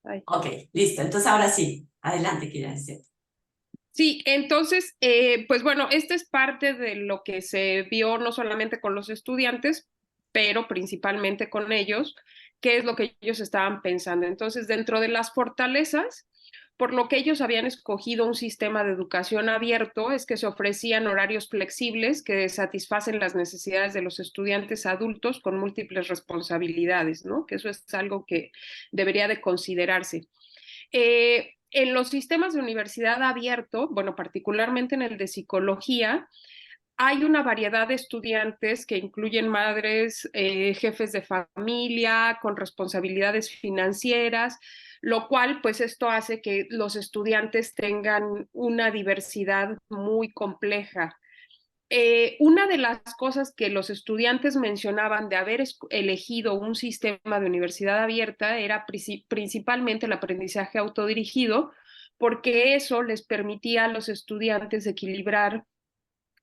Ay. Ok, listo. Entonces ahora sí, adelante, quería decir. Sí, entonces, pues bueno, esta es parte de lo que se vio no solamente con los estudiantes, pero principalmente con ellos, qué es lo que ellos estaban pensando. Entonces, dentro de las fortalezas, por lo que ellos habían escogido un sistema de educación abierto, es que se ofrecían horarios flexibles que satisfacen las necesidades de los estudiantes adultos con múltiples responsabilidades, ¿no? Que eso es algo que debería de considerarse. En los sistemas de universidad abierto, bueno, particularmente en el de psicología, hay una variedad de estudiantes que incluyen madres, jefes de familia, con responsabilidades financieras, lo cual, pues esto hace que los estudiantes tengan una diversidad muy compleja. Una de las cosas que los estudiantes mencionaban de haber elegido un sistema de universidad abierta era principalmente el aprendizaje autodirigido, porque eso les permitía a los estudiantes equilibrar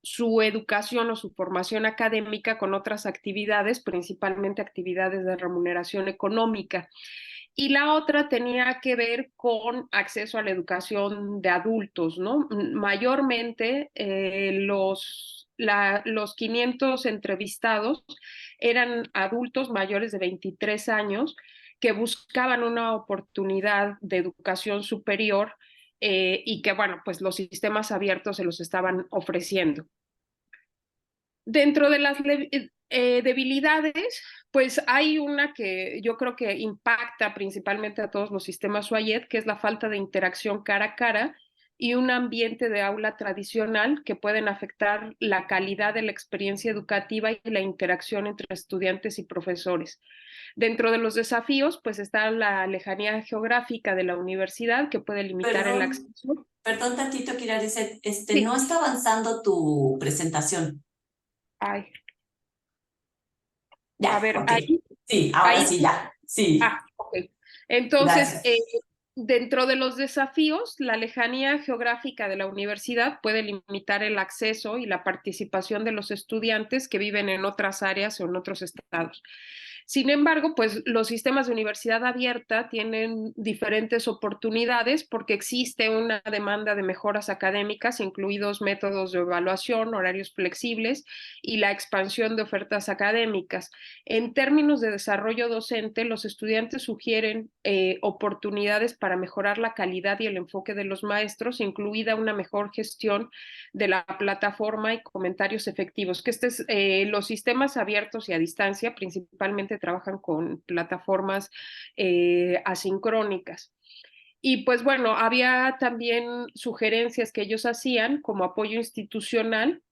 su educación o su formación académica con otras actividades, principalmente actividades de remuneración económica. Y la otra tenía que ver con acceso a la educación de adultos, ¿no? Mayormente los 500 entrevistados eran adultos mayores de 23 años que buscaban una oportunidad de educación superior y que, bueno, pues los sistemas abiertos se los estaban ofreciendo. Dentro de las debilidades, pues hay una que yo creo que impacta principalmente a todos los sistemas UAYED, que es la falta de interacción cara a cara y un ambiente de aula tradicional que pueden afectar la calidad de la experiencia educativa y la interacción entre estudiantes y profesores. Dentro de los desafíos, pues está la lejanía geográfica de la universidad que puede limitar el Perdón, acceso. perdón tantito, quiero decir, Sí, no está avanzando tu presentación. ay, a Ya, ver, ok. ahí, Sí, ahora ahí sí, ya. Sí, Ok. Entonces, gracias. dentro de los desafíos, la lejanía geográfica de la universidad puede limitar el acceso y la participación de los estudiantes que viven en otras áreas o en otros estados. Sin embargo, pues los sistemas de universidad abierta tienen diferentes oportunidades porque existe una demanda de mejoras académicas, incluidos métodos de evaluación, horarios flexibles y la expansión de ofertas académicas. En términos de desarrollo docente, los estudiantes sugieren oportunidades para mejorar la calidad y el enfoque de los maestros, incluida una mejor gestión de la plataforma y comentarios efectivos, que los sistemas abiertos y a distancia principalmente trabajan con plataformas asincrónicas. Y pues bueno, había también sugerencias que ellos hacían como apoyo institucional.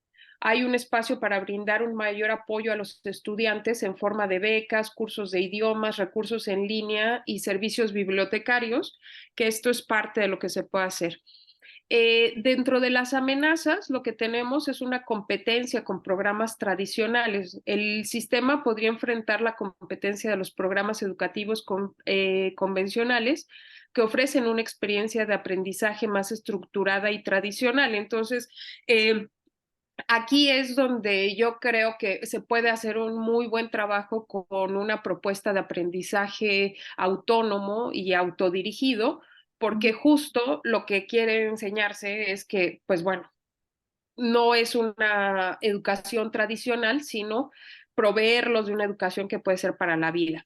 Hay un espacio para brindar un mayor apoyo a los estudiantes en forma de becas, cursos de idiomas, recursos en línea y servicios bibliotecarios, que esto es parte de lo que se puede hacer. Dentro de las amenazas, lo que tenemos es una competencia con programas tradicionales. El sistema podría enfrentar la competencia de los programas educativos convencionales que ofrecen una experiencia de aprendizaje más estructurada y tradicional. Entonces, aquí es donde yo creo que se puede hacer un muy buen trabajo con una propuesta de aprendizaje autónomo y autodirigido, porque justo lo que quiere enseñarse es que, pues bueno, no es una educación tradicional, sino proveerlos de una educación que puede ser para la vida.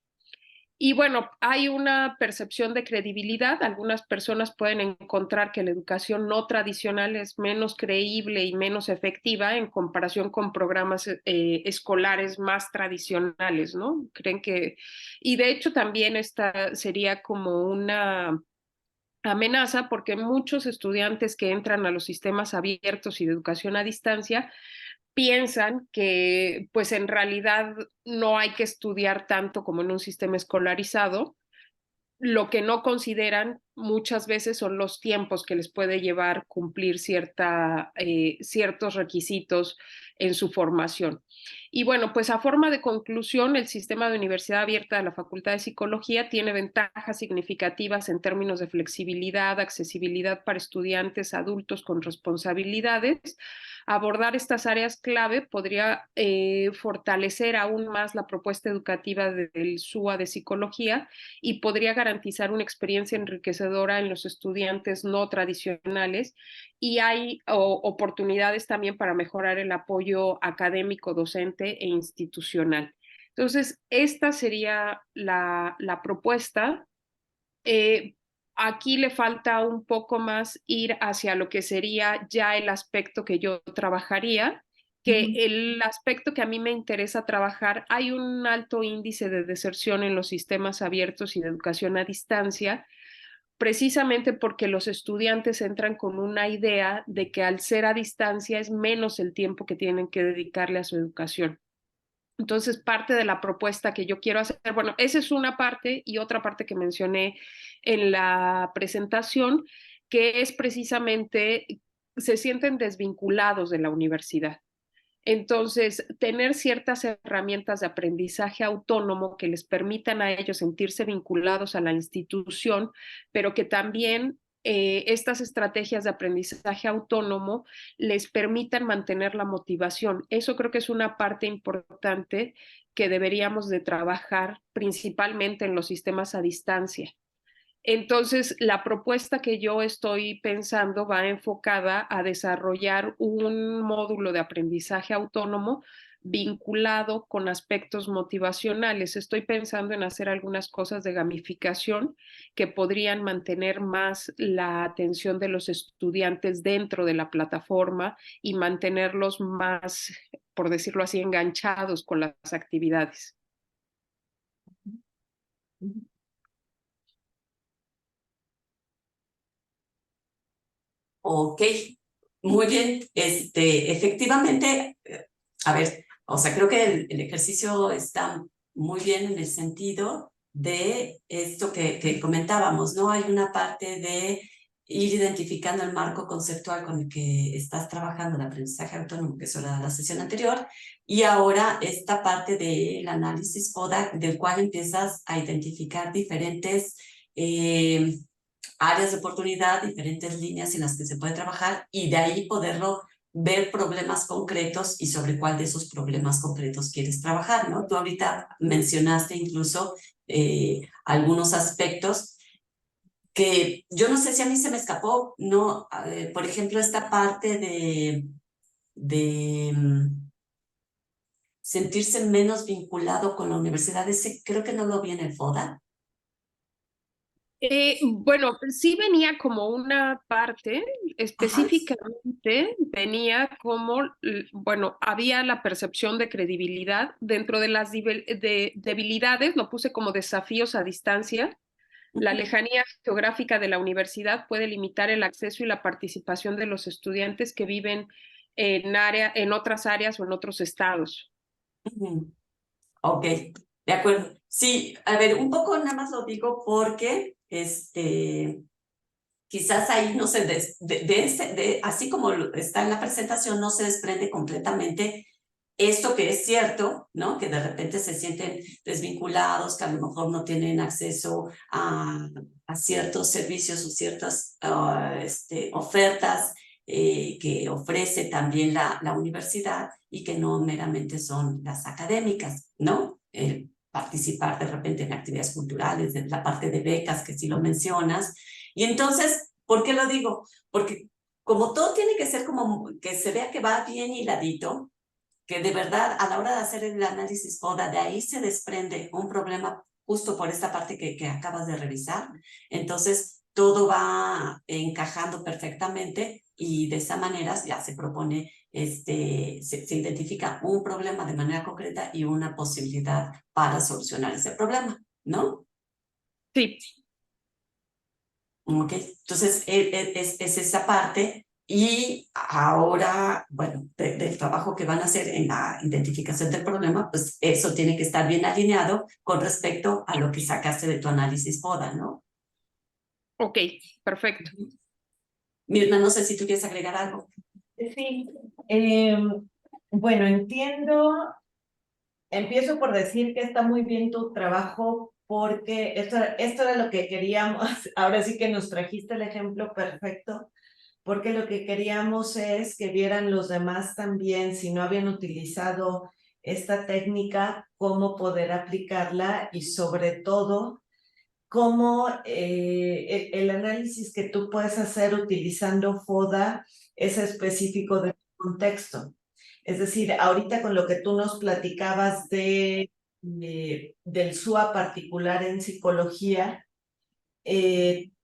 Y bueno, hay una percepción de credibilidad. Algunas personas pueden encontrar que la educación no tradicional es menos creíble y menos efectiva en comparación con programas escolares más tradicionales, ¿no? Creen que, y de hecho también esta sería como una amenaza porque muchos estudiantes que entran a los sistemas abiertos y de educación a distancia piensan que pues en realidad no hay que estudiar tanto como en un sistema escolarizado. Lo que no consideran muchas veces son los tiempos que les puede llevar cumplir ciertos requisitos en su formación. Y bueno, pues a forma de conclusión, el sistema de universidad abierta de la Facultad de Psicología tiene ventajas significativas en términos de flexibilidad, accesibilidad para estudiantes adultos con responsabilidades, abordar estas áreas clave podría fortalecer aún más la propuesta educativa del SUA de psicología y podría garantizar una experiencia enriquecedora en los estudiantes no tradicionales, y hay oportunidades también para mejorar el apoyo académico, docente e institucional. Entonces, esta sería la propuesta. Eh, Aquí le falta un poco más ir hacia lo que sería ya el aspecto que yo trabajaría, que el aspecto que a mí me interesa trabajar. Hay un alto índice de deserción en los sistemas abiertos y de educación a distancia, precisamente porque los estudiantes entran con una idea de que al ser a distancia es menos el tiempo que tienen que dedicarle a su educación. Entonces, parte de la propuesta que yo quiero hacer, bueno, esa es una parte, y otra parte que mencioné en la presentación, que es precisamente, se sienten desvinculados de la universidad. Entonces, tener ciertas herramientas de aprendizaje autónomo que les permitan a ellos sentirse vinculados a la institución, pero que también estas estrategias de aprendizaje autónomo les permitan mantener la motivación. Eso creo que es una parte importante que deberíamos de trabajar principalmente en los sistemas a distancia. Entonces, la propuesta que yo estoy pensando va enfocada a desarrollar un módulo de aprendizaje autónomo vinculado con aspectos motivacionales. Estoy pensando en hacer algunas cosas de gamificación que podrían mantener más la atención de los estudiantes dentro de la plataforma y mantenerlos más, por decirlo así, enganchados con las actividades. Ok, muy bien. Efectivamente, a ver, o sea, creo que el ejercicio está muy bien en el sentido de esto que comentábamos, ¿no? Hay una parte de ir identificando el marco conceptual con el que estás trabajando, el aprendizaje autónomo, que eso era la sesión anterior, y ahora esta parte del análisis FODA, del cual empiezas a identificar diferentes áreas de oportunidad, diferentes líneas en las que se puede trabajar, y de ahí poderlo ver problemas concretos y sobre cuál de esos problemas concretos quieres trabajar, ¿no? Tú ahorita mencionaste incluso algunos aspectos que yo no sé si a mí se me escapó, ¿no? Por ejemplo, esta parte de sentirse menos vinculado con la universidad, ese creo que no lo vi en el FODA. Bueno, sí venía como una parte, Ajá. específicamente venía como, bueno, había la percepción de credibilidad dentro de las debilidades, lo puse como desafíos a distancia. La lejanía geográfica de la universidad puede limitar el acceso y la participación de los estudiantes que viven en otras áreas o en otros estados. Ok, de acuerdo. Sí, a ver, un poco nada más lo digo porque quizás ahí no se así como está en la presentación, no se desprende completamente esto que es cierto, ¿no? Que de repente se sienten desvinculados, que a lo mejor no tienen acceso a ciertos servicios o ciertas ofertas que ofrece también la universidad, y que no meramente son las académicas, ¿no? Participar de repente en actividades culturales, de la parte de becas, que sí lo mencionas. Y entonces, ¿por qué lo digo? Porque como todo tiene que ser como que se vea que va bien hiladito, que de verdad a la hora de hacer el análisis FODA, de ahí se desprende un problema justo por esta parte que acabas de revisar. Entonces, todo va encajando perfectamente, y de esa manera ya se propone, se identifica un problema de manera concreta y una posibilidad para solucionar ese problema, ¿no? Sí. Ok, entonces es esa parte. Y ahora, bueno, del trabajo que van a hacer en la identificación del problema, pues eso tiene que estar bien alineado con respecto a lo que sacaste de tu análisis FODA, ¿no? Ok, perfecto. Mirna, no sé si tú quieres agregar algo. Sí, bueno, empiezo por decir que está muy bien tu trabajo, porque esto era lo que queríamos. Ahora sí que nos trajiste el ejemplo perfecto, porque lo que queríamos es que vieran los demás también, si no habían utilizado esta técnica, cómo poder aplicarla y sobre todo, cómo el análisis que tú puedes hacer utilizando FODA es específico de tu contexto. Es decir, ahorita con lo que tú nos platicabas del SUA particular en psicología,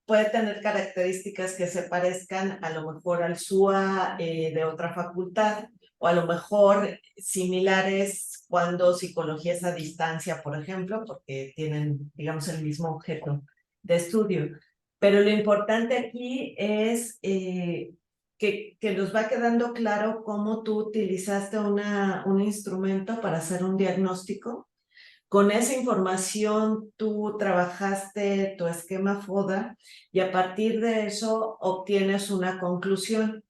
puede tener características que se parezcan a lo mejor al SUA de otra facultad, o a lo mejor similares cuando psicología es a distancia, por ejemplo, porque tienen, digamos, el mismo objeto de estudio. Pero lo importante aquí es que nos va quedando claro cómo tú utilizaste un instrumento para hacer un diagnóstico. Con esa información tú trabajaste tu esquema FODA y a partir de eso obtienes una conclusión.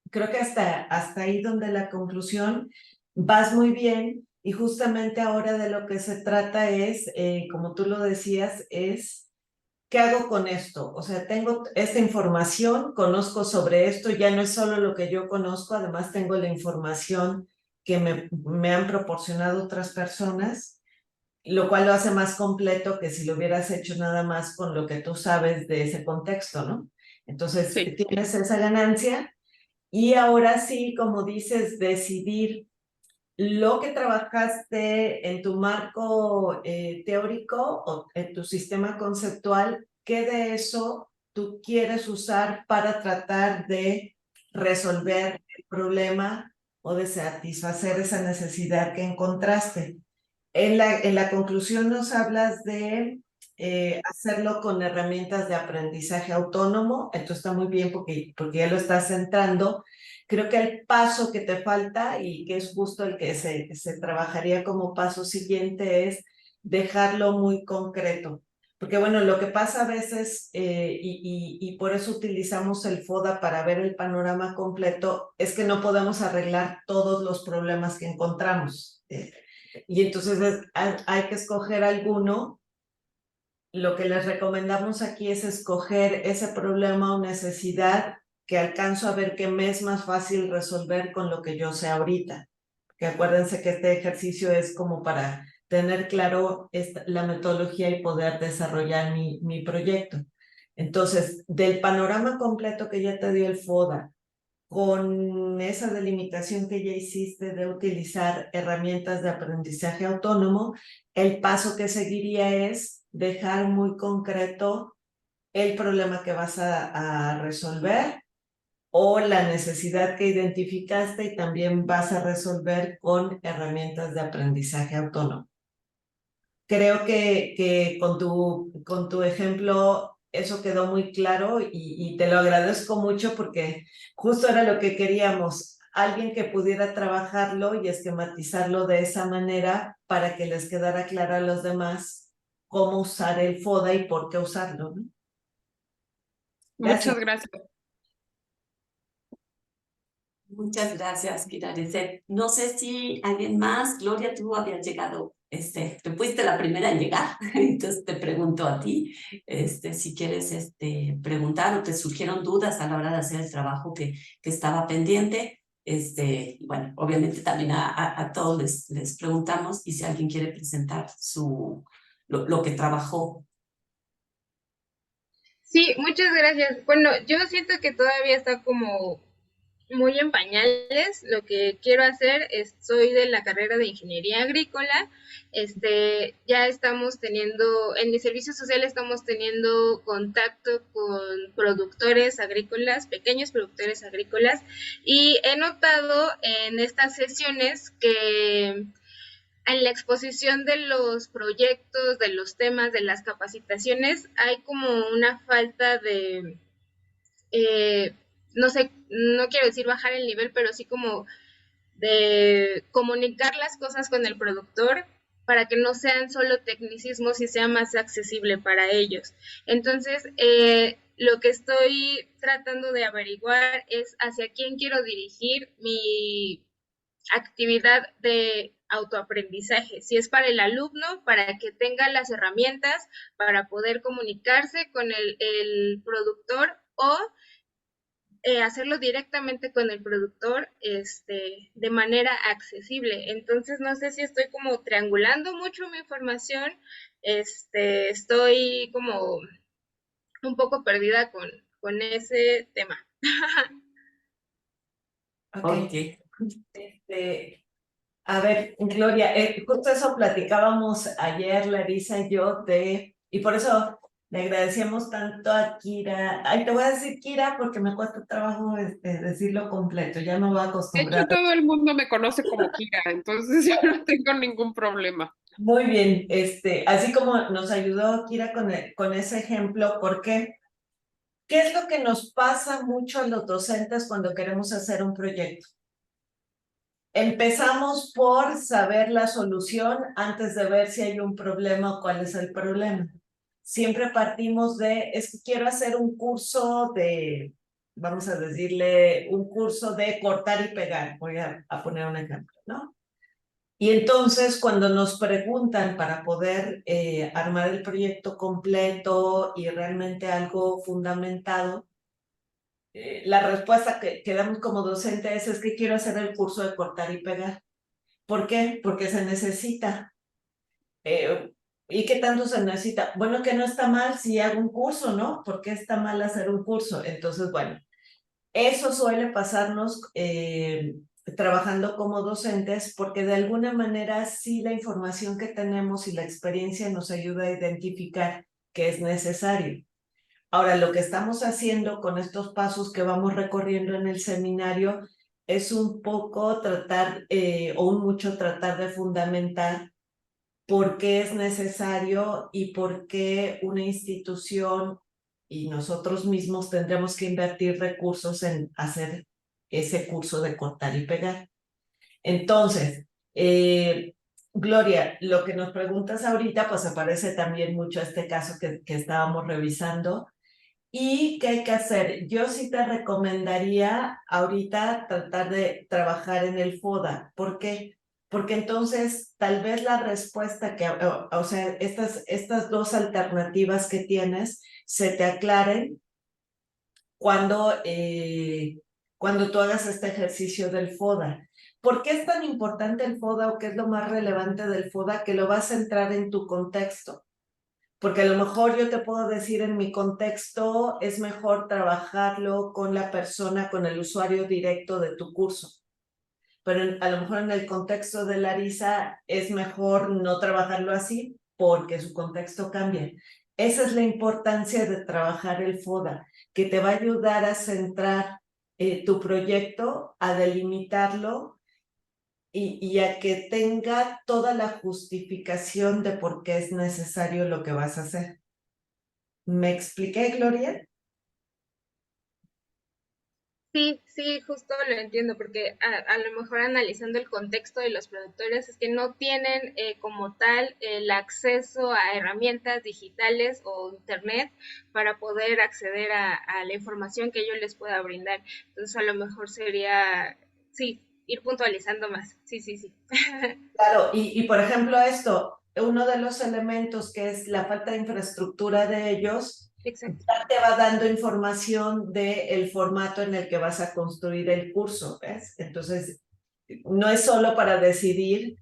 Creo que hasta ahí donde la conclusión vas muy bien y justamente ahora de lo que se trata es, como tú lo decías, es ¿qué hago con esto? O sea, tengo esta información, conozco sobre esto, ya no es solo lo que yo conozco, además tengo la información que me han proporcionado otras personas, lo cual lo hace más completo que si lo hubieras hecho nada más con lo que tú sabes de ese contexto, ¿no? Entonces, Sí. tienes esa ganancia y ahora sí, como dices, decidir lo que trabajaste en tu marco teórico o en tu sistema conceptual, qué de eso tú quieres usar para tratar de resolver el problema o de satisfacer esa necesidad que encontraste. En la conclusión nos hablas de hacerlo con herramientas de aprendizaje autónomo, entonces está muy bien porque ya lo estás centrando. Creo que el paso que te falta y que es justo el que se trabajaría como paso siguiente es dejarlo muy concreto. Porque bueno, lo que pasa a veces, y por eso utilizamos el FODA para ver el panorama completo, es que no podemos arreglar todos los problemas que encontramos. Y entonces hay que escoger alguno. Lo que les recomendamos aquí es escoger ese problema o necesidad que alcanzo a ver que me es más fácil resolver con lo que yo sé ahorita. Que acuérdense que este ejercicio es como para tener claro la metodología y poder desarrollar mi proyecto. Entonces, del panorama completo que ya te dio el FODA, con esa delimitación que ya hiciste de utilizar herramientas de aprendizaje autónomo, el paso que seguiría es dejar muy concreto el problema que vas a resolver o la necesidad que identificaste y también vas a resolver con herramientas de aprendizaje autónomo. Creo que con tu ejemplo eso quedó muy claro y te lo agradezco mucho porque justo era lo que queríamos, alguien que pudiera trabajarlo y esquematizarlo de esa manera para que les quedara claro a los demás cómo usar el FODA y por qué usarlo, ¿no? Gracias. Muchas gracias. Muchas gracias, Kirareset. No sé si alguien más, Gloria, tú habías llegado, tú fuiste la primera en llegar, entonces te pregunto a ti, si quieres preguntar o te surgieron dudas a la hora de hacer el trabajo que estaba pendiente. Bueno, obviamente también a todos les preguntamos y si alguien quiere presentar lo que trabajó. Sí, muchas gracias. Bueno, yo siento que todavía está como muy en pañales. Lo que quiero hacer es, soy de la carrera de ingeniería agrícola. Ya estamos teniendo, en mi servicio social estamos teniendo contacto con productores agrícolas, pequeños productores agrícolas, y he notado en estas sesiones que en la exposición de los proyectos, de los temas, de las capacitaciones, hay como una falta de, no sé, no quiero decir bajar el nivel, pero sí como de comunicar las cosas con el productor para que no sean solo tecnicismos y sea más accesible para ellos. Entonces, lo que estoy tratando de averiguar es hacia quién quiero dirigir mi actividad de autoaprendizaje, si es para el alumno, para que tenga las herramientas para poder comunicarse con el productor, o hacerlo directamente con el productor de manera accesible. Entonces, no sé si estoy como triangulando mucho mi información, estoy como un poco perdida con ese tema. Ok. A ver, Gloria, justo eso platicábamos ayer, Larisa y yo, y por eso le agradecíamos tanto a Kira. Ay, te voy a decir Kira porque me cuesta trabajo decirlo completo, ya me voy a De acostumbrar. hecho, todo el mundo me conoce como Kira, entonces yo no tengo ningún problema. Muy bien, así como nos ayudó Kira con ese ejemplo, ¿por qué? ¿Qué es lo que nos pasa mucho a los docentes cuando queremos hacer un proyecto? Empezamos por saber la solución antes de ver si hay un problema o cuál es el problema. Siempre partimos es que quiero hacer un curso vamos a decirle, un curso de cortar y pegar. Voy a poner un ejemplo, ¿no? Y entonces cuando nos preguntan para poder armar el proyecto completo y realmente algo fundamentado, la respuesta que damos como docentes es que quiero hacer el curso de cortar y pegar. ¿Por qué? Porque se necesita. ¿Y qué tanto se necesita? Bueno, que no está mal si hago un curso, ¿no? ¿Por qué está mal hacer un curso? Entonces, bueno, eso suele pasarnos trabajando como docentes porque de alguna manera sí la información que tenemos y la experiencia nos ayuda a identificar que es necesario. Ahora, lo que estamos haciendo con estos pasos que vamos recorriendo en el seminario es un poco tratar, o un mucho tratar de fundamentar por qué es necesario y por qué una institución y nosotros mismos tendremos que invertir recursos en hacer ese curso de cortar y pegar. Entonces, Gloria, lo que nos preguntas ahorita, pues aparece también mucho este caso que estábamos revisando. ¿Y qué hay que hacer? Yo sí te recomendaría ahorita tratar de trabajar en el FODA. ¿Por qué? Porque entonces tal vez la respuesta o sea, estas dos alternativas que tienes se te aclaren cuando tú hagas este ejercicio del FODA. ¿Por qué es tan importante el FODA o qué es lo más relevante del FODA? Que lo vas a entrar en tu contexto. Porque a lo mejor yo te puedo decir en mi contexto es mejor trabajarlo con la persona, con el usuario directo de tu curso. Pero a lo mejor en el contexto de Larisa es mejor no trabajarlo así porque su contexto cambia. Esa es la importancia de trabajar el FODA, que te va a ayudar a centrar tu proyecto, a delimitarlo y a que tenga toda la justificación de por qué es necesario lo que vas a hacer. ¿Me expliqué, Gloria? Sí, sí, justo lo entiendo, porque a lo mejor analizando el contexto de los productores es que no tienen como tal el acceso a herramientas digitales o internet para poder acceder a la información que yo les pueda brindar. Entonces a lo mejor sería, sí, ir puntualizando más. Sí, sí, sí. Claro, y por ejemplo esto, uno de los elementos que es la falta de infraestructura de ellos, Exacto. ya te va dando información del formato en el que vas a construir el curso, ¿ves? Entonces, no es solo para decidir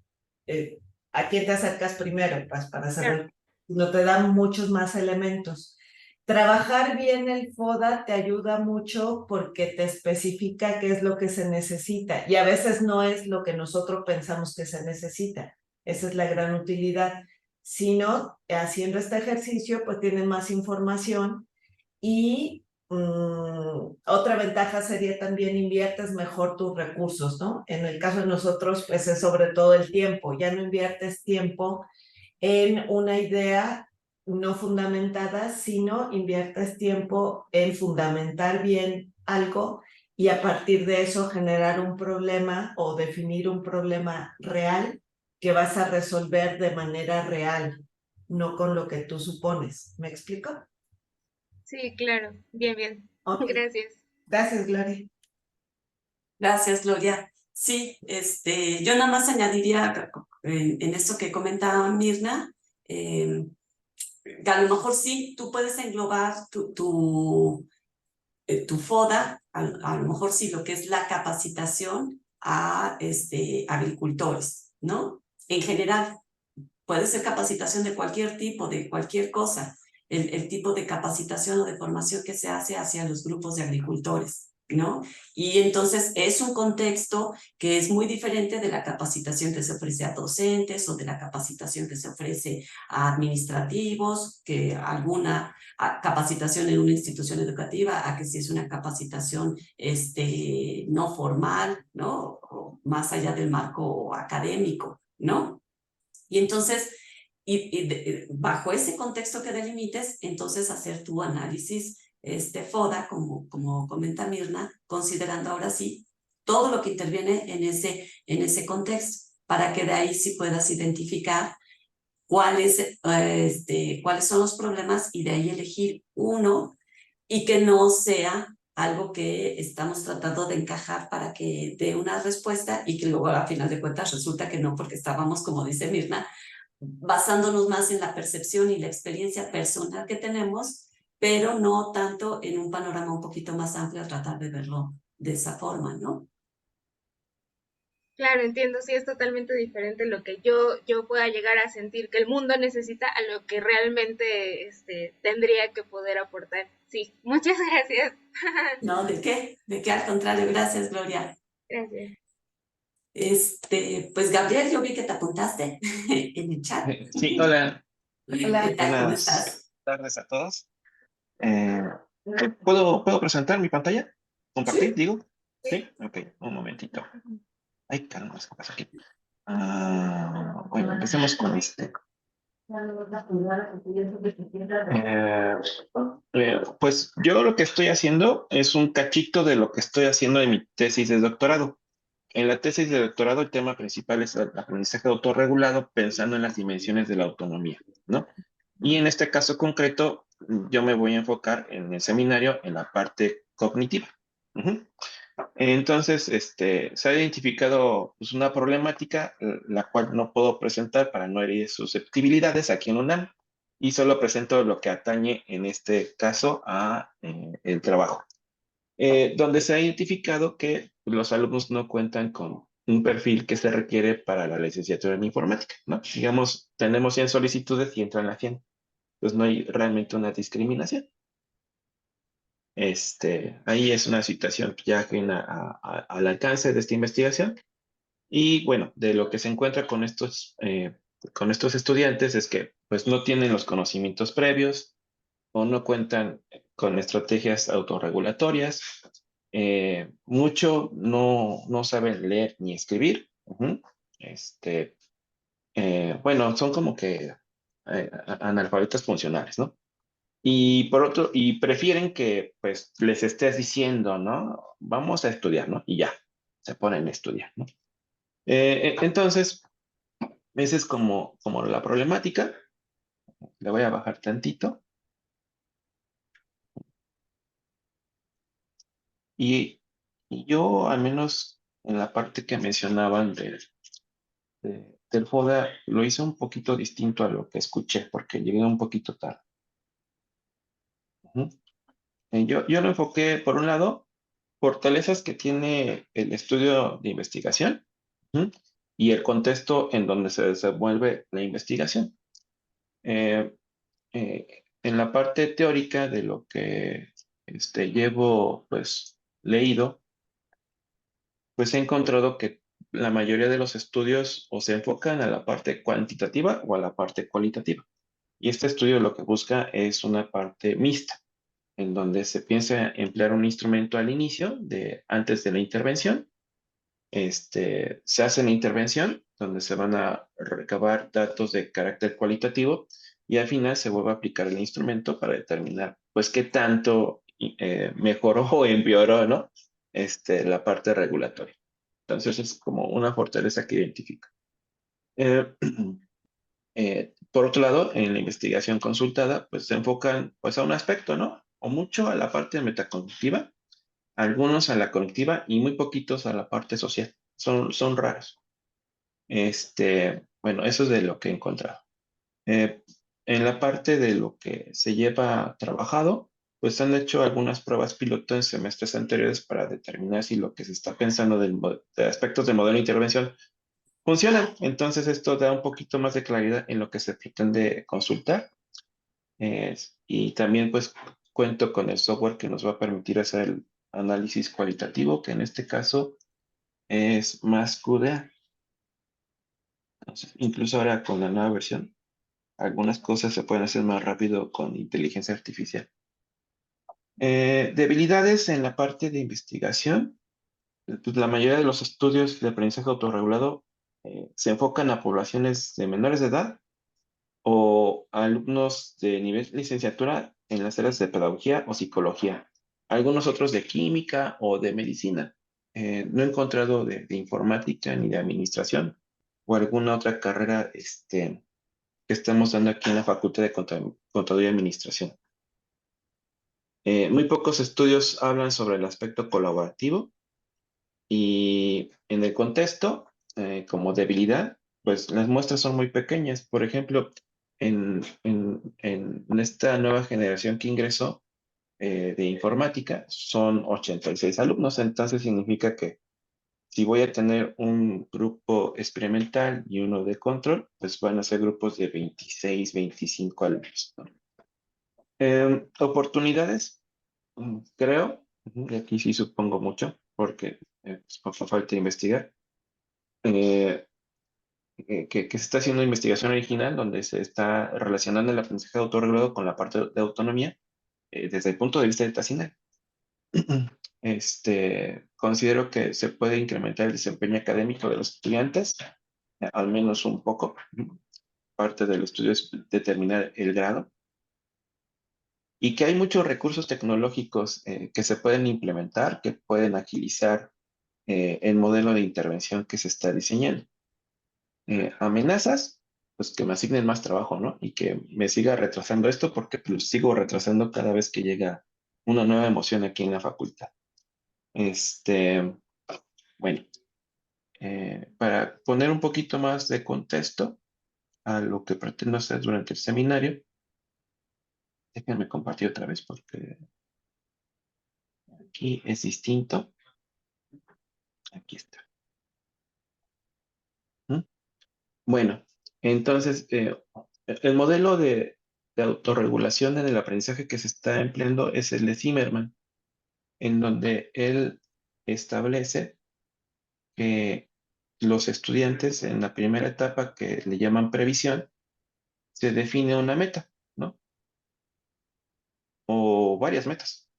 a quién te acercas primero, pues, para saber, no te dan muchos más elementos. Trabajar bien el FODA te ayuda mucho porque te especifica qué es lo que se necesita y a veces no es lo que nosotros pensamos que se necesita. Esa es la gran utilidad. Sino, haciendo este ejercicio, pues tienes más información y otra ventaja sería también inviertes mejor tus recursos, ¿no? En el caso de nosotros, pues es sobre todo el tiempo. Ya no inviertes tiempo en una idea no fundamentada, sino inviertes tiempo en fundamentar bien algo y a partir de eso generar un problema o definir un problema real que vas a resolver de manera real, no con lo que tú supones. ¿Me explico? Sí, claro. Bien, bien. Ok. Gracias. Gracias, Gloria. Gracias, Gloria. Sí, yo nada más añadiría en esto que comentaba Mirna, que a lo mejor sí, tú puedes englobar tu FODA, a lo mejor sí, lo que es la capacitación a agricultores, ¿no? En general, puede ser capacitación de cualquier tipo, de cualquier cosa, el tipo de capacitación o de formación que se hace hacia los grupos de agricultores, ¿no? Y entonces es un contexto que es muy diferente de la capacitación que se ofrece a docentes o de la capacitación que se ofrece a administrativos, que alguna capacitación en una institución educativa, a que si es una capacitación no formal, ¿no? O más allá del marco académico, ¿no? Y entonces, bajo ese contexto que delimites, entonces hacer tu análisis FODA, como comenta Mirna, considerando ahora sí todo lo que interviene en ese contexto, para que de ahí sí puedas identificar cuáles son los problemas y de ahí elegir uno y que no sea algo que estamos tratando de encajar para que dé una respuesta y que luego a final de cuentas resulta que no, porque estábamos, como dice Mirna, basándonos más en la percepción y la experiencia personal que tenemos, pero no tanto en un panorama un poquito más amplio a tratar de verlo de esa forma, ¿no? Claro, entiendo, sí es totalmente diferente lo que yo pueda llegar a sentir que el mundo necesita a lo que realmente tendría que poder aportar. Sí, muchas gracias. No, ¿de qué? ¿De qué? Al contrario, gracias, Gloria. Gracias. Pues Gabriel, yo vi que te apuntaste en el chat. Sí, hola, ¿Qué Hola. tal? ¿Cómo buenas estás? tardes a todos. Eh, ¿puedo presentar mi pantalla? ¿Compartir, Sí. digo? Sí, ok, un momentito. Ay, caramba, ¿qué pasa aquí? Bueno, empecemos con este. Eh, pues yo lo que estoy haciendo es un cachito de lo que estoy haciendo en mi tesis de doctorado. En la tesis de doctorado, el tema principal es el aprendizaje autorregulado pensando en las dimensiones de la autonomía, ¿no? Y en este caso concreto, yo me voy a enfocar en el seminario en la parte cognitiva. Ujú. Entonces, se ha identificado pues, una problemática, la cual no puedo presentar para no herir susceptibilidades aquí en UNAM, y solo presento lo que atañe en este caso a el trabajo, donde se ha identificado que los alumnos no cuentan con un perfil que se requiere para la licenciatura en informática, ¿no? Digamos, tenemos 100 solicitudes y entran a 100, pues no hay realmente una discriminación. Ahí es una situación ya ajena al alcance de esta investigación. Y bueno, de lo que se encuentra con estos estudiantes es que pues no tienen los conocimientos previos o no cuentan con estrategias autorregulatorias. Mucho no saben leer ni escribir. Ujú. Bueno, son como que analfabetas funcionales, ¿no? Y por otro, y prefieren que pues les estés diciendo, ¿no? Vamos a estudiar, ¿no? Y ya, se ponen a estudiar, ¿no? Entonces, esa es como la problemática. Le voy a bajar tantito. Y, y yo, al menos en la parte que mencionaban del FODA, lo hice un poquito distinto a lo que escuché, porque llegué un poquito tarde. Ujú. Yo lo enfoqué, por un lado, fortalezas que tiene el estudio de investigación, ¿sí? Y el contexto en donde se desenvuelve la investigación. Eh, en la parte teórica de lo que llevo pues leído, pues he encontrado que la mayoría de los estudios o se enfocan a la parte cuantitativa o a la parte cualitativa. Y este estudio lo que busca es una parte mixta, en donde se piensa emplear un instrumento al inicio, antes de la intervención. Se hace la intervención donde se van a recabar datos de carácter cualitativo y al final se vuelve a aplicar el instrumento para determinar, pues, qué tanto mejoró o empeoró, ¿no? La parte regulatoria. Entonces es como una fortaleza que identifica. Eh, por otro lado, en la investigación consultada, pues se enfocan pues a un aspecto, ¿no? O mucho a la parte metacognitiva, algunos a la cognitiva y muy poquitos a la parte social. Son raros. Bueno, eso es de lo que he encontrado. En la parte de lo que se lleva trabajado, pues han hecho algunas pruebas piloto en semestres anteriores para determinar si lo que se está pensando de aspectos del modelo de intervención funcionan. Entonces esto da un poquito más de claridad en lo que se pretende consultar. Y también pues cuento con el software que nos va a permitir hacer el análisis cualitativo, que en este caso es más QDA. Entonces, incluso ahora con la nueva versión, algunas cosas se pueden hacer más rápido con inteligencia artificial. Debilidades en la parte de investigación. Pues, la mayoría de los estudios de aprendizaje autorregulado se enfocan a poblaciones de menores de edad o alumnos de nivel licenciatura en las áreas de pedagogía o psicología. Algunos otros de química o de medicina. No he encontrado de informática ni de administración o alguna otra carrera que estamos dando aquí en la Facultad de Contaduría y Administración. Muy pocos estudios hablan sobre el aspecto colaborativo y en el contexto, como debilidad, pues las muestras son muy pequeñas. Por ejemplo, en esta nueva generación que ingresó de informática, son 86 alumnos. Entonces significa que si voy a tener un grupo experimental y uno de control, pues van a ser grupos de 26, 25 alumnos, ¿no? Oportunidades, creo, y aquí sí supongo mucho, porque pues, por falta de investigar, eh, que se está haciendo investigación original donde se está relacionando el aprendizaje autorregulado con la parte de autonomía desde el punto de vista de Tassinel. Considero que se puede incrementar el desempeño académico de los estudiantes, al menos un poco. Parte del estudio es determinar el grado y que hay muchos recursos tecnológicos que se pueden implementar, que pueden agilizar el modelo de intervención que se está diseñando. Amenazas, pues que me asignen más trabajo, ¿no? Y que me siga retrasando esto porque pues, sigo retrasando cada vez que llega una nueva emoción aquí en la facultad. Bueno, para poner un poquito más de contexto a lo que pretendo hacer durante el seminario, déjenme compartir otra vez porque aquí es distinto. Aquí está. ¿Mm? Bueno, entonces, el modelo de autorregulación en el aprendizaje que se está empleando es el de Zimmerman, en donde él establece que los estudiantes en la primera etapa que le llaman previsión, se define una meta, ¿no? O varias metas.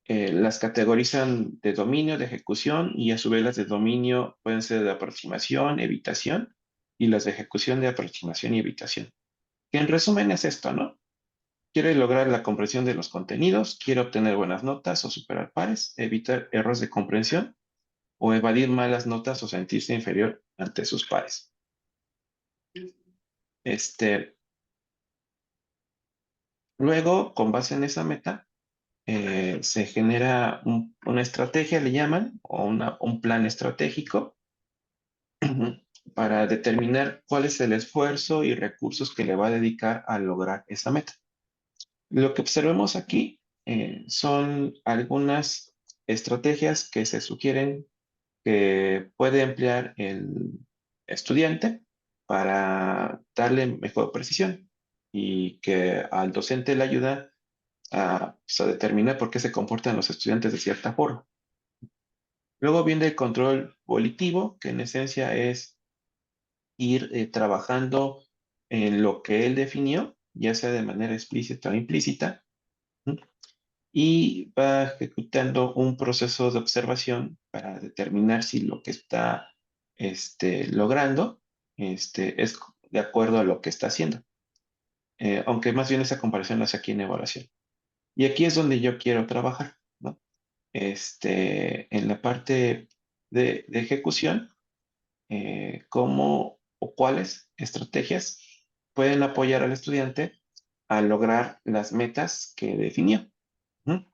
Las categorizan de dominio, de ejecución y a su vez las de dominio pueden ser de aproximación, evitación y las de ejecución de aproximación y evitación. Que en resumen es esto, ¿no? Quiere lograr la comprensión de los contenidos, quiere obtener buenas notas o superar pares, evitar errores de comprensión o evadir malas notas o sentirse inferior ante sus pares. Luego, con base en esa meta, se genera una estrategia, le llaman, o un plan estratégico para determinar cuál es el esfuerzo y recursos que le va a dedicar a lograr esa meta. Lo que observemos aquí son algunas estrategias que se sugieren que puede emplear el estudiante para darle mejor precisión y que al docente le ayuda pues, a determinar por qué se comportan los estudiantes de cierta forma. Luego viene el control volitivo, que en esencia es ir trabajando en lo que él definió, ya sea de manera explícita o implícita, ¿sí? Y va ejecutando un proceso de observación para determinar si lo que está logrando es de acuerdo a lo que está haciendo. Aunque más bien esa comparación la hace aquí en evaluación. Y aquí es donde yo quiero trabajar, ¿no? En la parte de ejecución, cómo o cuáles estrategias pueden apoyar al estudiante a lograr las metas que definió. ¿Mm?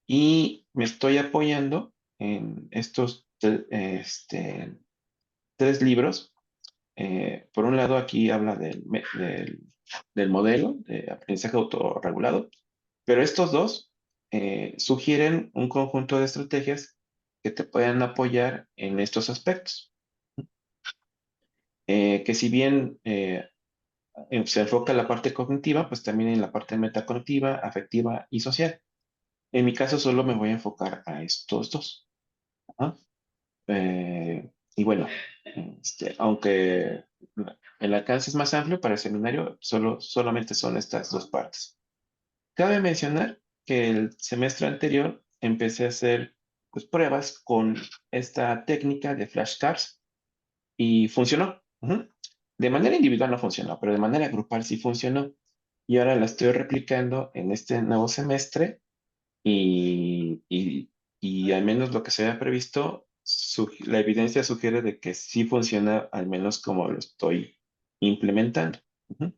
Y me estoy apoyando en estos tres libros. Por un lado, aquí habla del modelo de aprendizaje autorregulado. Pero estos dos sugieren un conjunto de estrategias que te pueden apoyar en estos aspectos. Que si bien se enfoca en la parte cognitiva, pues también en la parte metacognitiva, afectiva y social. En mi caso solo me voy a enfocar a estos dos. Ajá. Y bueno, aunque el alcance es más amplio para el seminario, solamente son estas dos partes. Cabe mencionar que el semestre anterior empecé a hacer pues, pruebas con esta técnica de flashcards y funcionó. Ujú. De manera individual no funcionó, pero de manera grupal sí funcionó. Y ahora la estoy replicando en este nuevo semestre y al menos lo que se había previsto, la evidencia sugiere de que sí funciona al menos como lo estoy implementando. Ujú.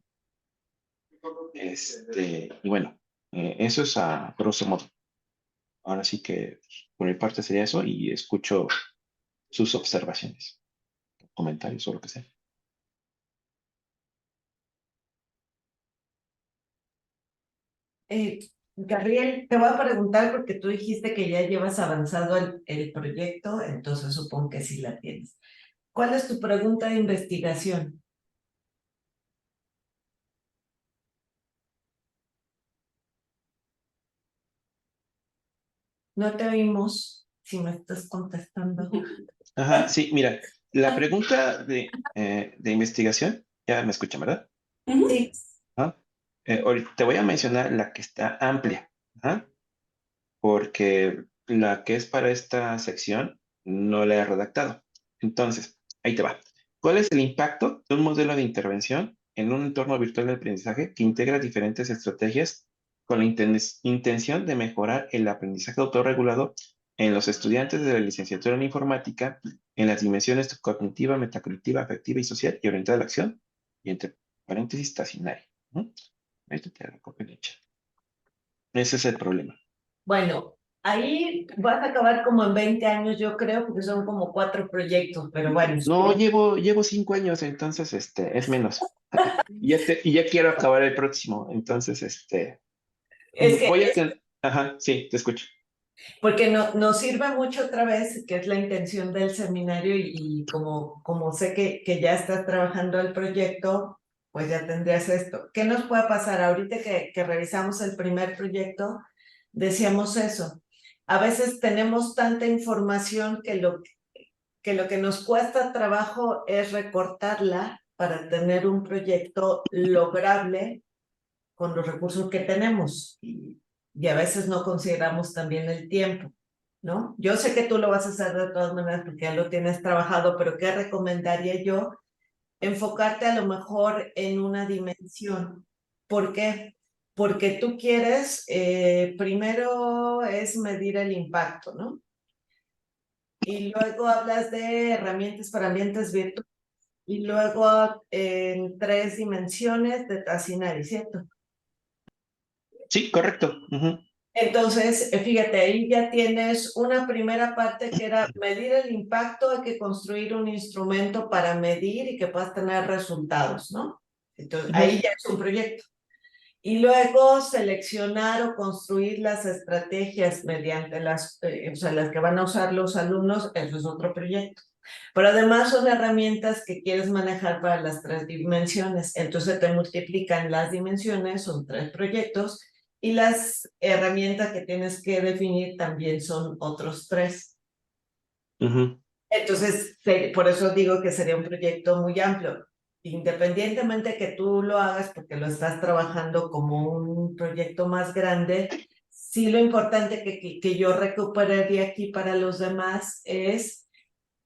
Y bueno, eso es a grosso modo. Ahora sí que por mi parte sería eso y escucho sus observaciones, comentarios o lo que sea. Gabriel, te voy a preguntar porque tú dijiste que ya llevas avanzado el proyecto, entonces supongo que sí la tienes. ¿Cuál es tu pregunta de investigación? No te oímos si me estás contestando. Ajá, sí, mira, la pregunta de investigación, ya me escuchan, ¿verdad? Ujú. Sí. Ajá. Ahorita te voy a mencionar la que está amplia, ajá, porque la que es para esta sección no la he redactado. Entonces, ahí te va. ¿Cuál es el impacto de un modelo de intervención en un entorno virtual de aprendizaje que integra diferentes estrategias con la intención de mejorar el aprendizaje autorregulado en los estudiantes de la licenciatura en informática en las dimensiones cognitiva, metacognitiva, afectiva y social y orientada a la acción y entre paréntesis estacionaria? ¿No? Ahí te la copio de chat. Ese es el problema. Bueno, ahí vas a acabar como en 20 años, yo creo, porque son como 4 proyectos, pero bueno. No, llevo 5 años, entonces es menos. Y ya quiero acabar el próximo, entonces Es que voy a tener. Ajá, sí, te escucho. porque nos sirve mucho otra vez, que es la intención del seminario y como sé que ya estás trabajando el proyecto, pues ya tendrías esto. ¿Qué nos puede pasar? Ahorita que revisamos el primer proyecto, decíamos eso. A veces tenemos tanta información que lo que nos cuesta trabajo es recortarla para tener un proyecto lograble con los recursos que tenemos y a veces no consideramos también el tiempo, ¿no? Yo sé que tú lo vas a hacer de todas maneras porque ya lo tienes trabajado, pero ¿qué recomendaría yo? Enfocarte a lo mejor en una dimensión. ¿Por qué? Porque tú quieres, primero es medir el impacto, ¿no? Y luego hablas de herramientas para ambientes virtuales y luego en 3 dimensiones de Tassinari, ¿cierto? Sí, correcto. Ujú. Entonces, fíjate, ahí ya tienes una primera parte que era medir el impacto, hay que construir un instrumento para medir y que puedas tener resultados, ¿no? Entonces, ahí ya es un proyecto. Y luego seleccionar o construir las estrategias mediante o sea, las que van a usar los alumnos, eso es otro proyecto. Pero además son herramientas que quieres manejar para las 3 dimensiones. Entonces te multiplican las dimensiones, son 3 proyectos, y las herramientas que tienes que definir también son otros 3. Ujú. Entonces, por eso digo que sería un proyecto muy amplio. Independientemente que tú lo hagas porque lo estás trabajando como un proyecto más grande, sí lo importante que yo recuperaría aquí para los demás es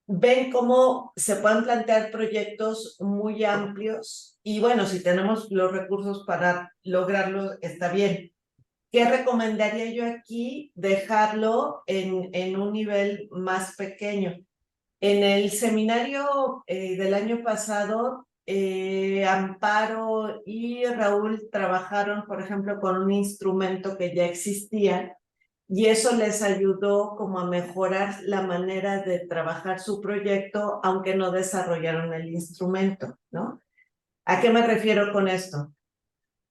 ven cómo se pueden plantear proyectos muy amplios y bueno, si tenemos los recursos para lograrlo, está bien. ¿Qué recomendaría yo aquí? Dejarlo en un nivel más pequeño. En el seminario del año pasado, Amparo y Raúl trabajaron, por ejemplo, con un instrumento que ya existía y eso les ayudó como a mejorar la manera de trabajar su proyecto, aunque no desarrollaron el instrumento, ¿no? ¿A qué me refiero con esto?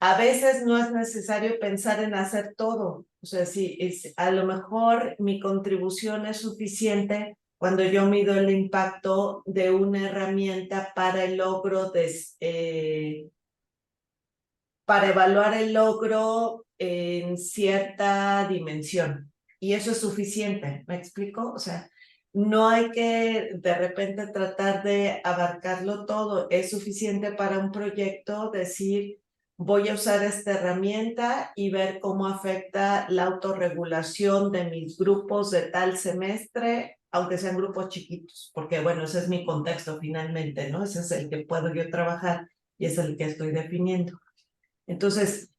a veces no es necesario pensar en hacer todo. O sea, si a lo mejor mi contribución es suficiente cuando yo mido el impacto de una herramienta para el logro para evaluar el logro en cierta dimensión. Y eso es suficiente, ¿me explico? O sea, no hay que de repente tratar de abarcarlo todo. Es suficiente para un proyecto decir, voy a usar esta herramienta y ver cómo afecta la autorregulación de mis grupos de tal semestre, aunque sean grupos chiquitos, porque bueno, ese es mi contexto finalmente, ¿no? Ese es el que puedo yo trabajar y es el que estoy definiendo. Entonces,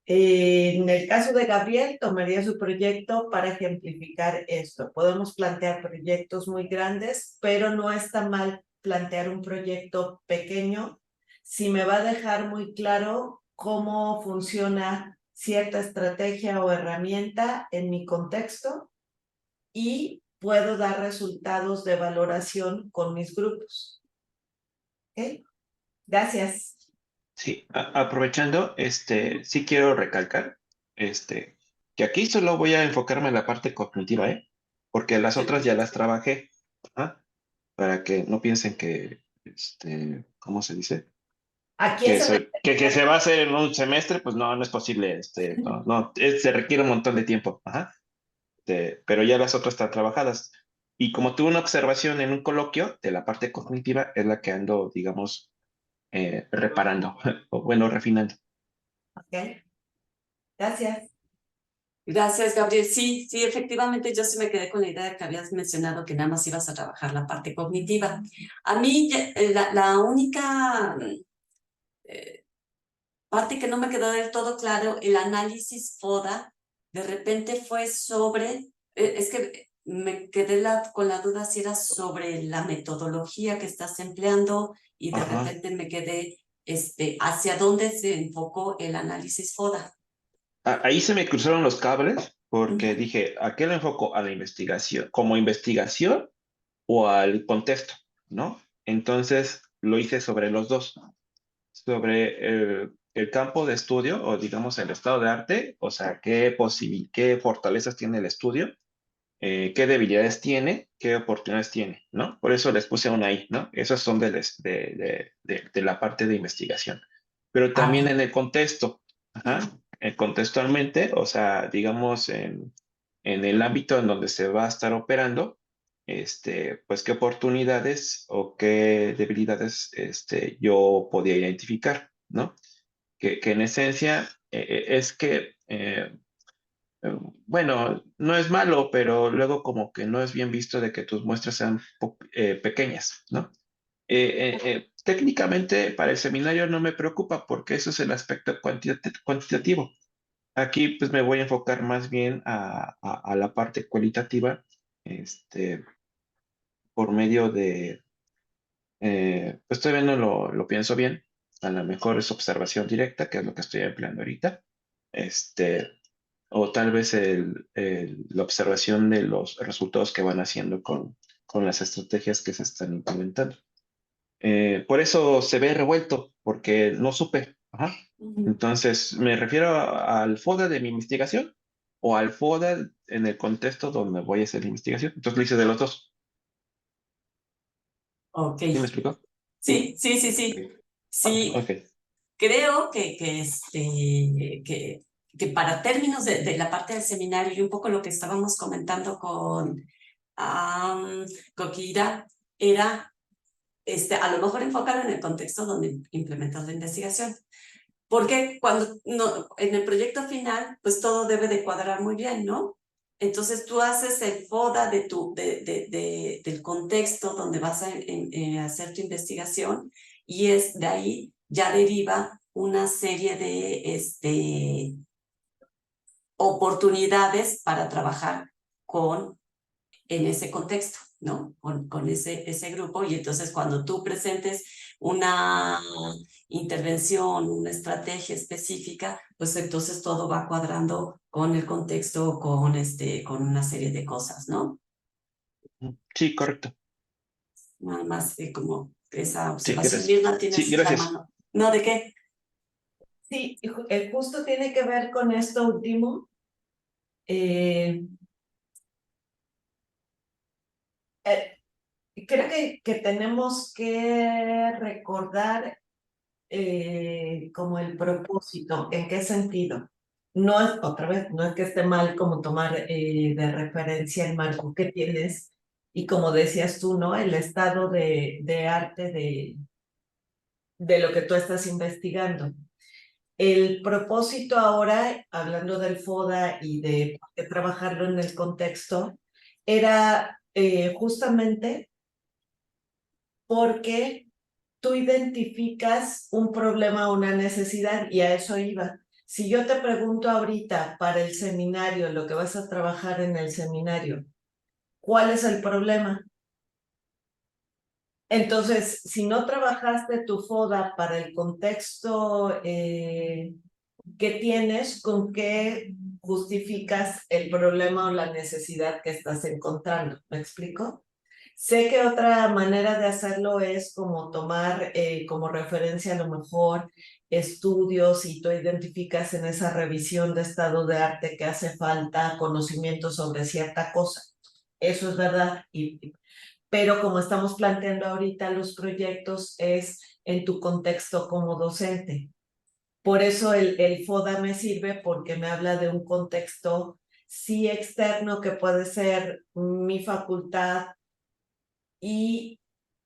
en el caso de Gabriel, tomaría su proyecto para ejemplificar esto. Podemos plantear proyectos muy grandes, pero no está mal plantear un proyecto pequeño si me va a dejar muy claro cómo funciona cierta estrategia o herramienta en mi contexto y puedo dar resultados de valoración con mis grupos. ¿Ok? Gracias. Sí, aprovechando, sí quiero recalcar, que aquí solo voy a enfocarme en la parte cognitiva, ¿eh? Porque las otras ya las trabajé, ¿ah? Para que no piensen que, ¿cómo se dice? Aquí Que, es el... que se va a hacer en un semestre, pues no, no es posible, no, se requiere un montón de tiempo, ajá. Pero ya las otras están trabajadas. Y como tuve una observación en un coloquio de la parte cognitiva, es la que ando, digamos, reparando, o bueno, refinando. Ok, gracias. Gracias, Gabriel. Sí, sí, efectivamente yo sí me quedé con la idea de que habías mencionado que nada más ibas a trabajar la parte cognitiva. A mí la única parte que no me quedó del todo claro, el análisis FODA, de repente fue sobre, es que me quedé con la duda si era sobre la metodología que estás empleando y de Ajá. repente me quedé hacia dónde se enfocó el análisis FODA. Ahí se me cruzaron los cables porque Uh-huh. dije, ¿a qué le enfoco? ¿A la investigación? ¿Como investigación o al contexto? ¿No? Entonces lo hice sobre los dos. Sobre el campo de estudio o digamos el estado de arte, o sea, qué fortalezas tiene el estudio, qué debilidades tiene, qué oportunidades tiene, ¿no? Por eso les puse una ahí, ¿no? Esos son de la parte de investigación. Pero Ah, también en el contexto, ajá, contextualmente, o sea, digamos en el ámbito en donde se va a estar operando, pues qué oportunidades o qué debilidades yo podía identificar, ¿no? Que en esencia es que bueno, no es malo, pero luego como que no es bien visto de que tus muestras sean pequeñas, ¿no? Técnicamente para el seminario no me preocupa porque eso es el aspecto cuantitativo. Aquí pues me voy a enfocar más bien a la parte cualitativa, por medio de, pues todavía no lo pienso bien, a lo mejor es observación directa, que es lo que estoy empleando ahorita, este, o tal vez la observación de los resultados que van haciendo con las estrategias que se están implementando. Por eso se ve revuelto, porque no supe. Ajá. uh-huh. Entonces, ¿me refiero al FODA de mi investigación o al FODA en el contexto donde voy a hacer la investigación? Entonces lo hice de los dos. Ok. ¿Sí me explicó? Sí, sí, sí, sí. Sí, Ok. creo que para términos de la parte del seminario y un poco lo que estábamos comentando con Kira, era a lo mejor enfocarlo en el contexto donde implementas la investigación. Porque cuando en el proyecto final, pues todo debe de cuadrar muy bien, ¿no? Entonces tú haces el FODA del contexto donde vas a hacer tu investigación y de ahí ya deriva una serie de oportunidades para trabajar en ese contexto, ¿no? Con ese grupo. Y entonces cuando tú presentes una intervención, una estrategia específica, pues entonces todo va cuadrando con el contexto, con una serie de cosas, ¿no? Sí, correcto. Nada más como esa Sí, observación. gracias. Mirna, Sí, tienes la gracias. mano. ¿No? ¿De qué? Sí, justo tiene que ver con esto último. Creo que tenemos que recordar como el propósito, ¿en qué sentido? No es, otra vez, no es que esté mal como tomar de referencia el marco que tienes y como decías tú, ¿no? El estado de arte de lo que tú estás investigando. El propósito ahora, hablando del FODA y de por qué trabajarlo en el contexto, era justamente porque tú identificas un problema o una necesidad y a eso iba. Si yo te pregunto ahorita para el seminario, lo que vas a trabajar en el seminario, ¿cuál es el problema? Entonces, si no trabajaste tu FODA para el contexto que tienes, ¿con qué justificas el problema o la necesidad que estás encontrando? ¿Me explico? Sé que otra manera de hacerlo es como tomar como referencia a lo mejor estudios y tú identificas en esa revisión de estado de arte que hace falta conocimiento sobre cierta cosa. Eso es verdad. Pero como estamos planteando ahorita los proyectos es en tu contexto como docente. Por eso el FODA me sirve porque me habla de un contexto sí externo que puede ser mi facultad y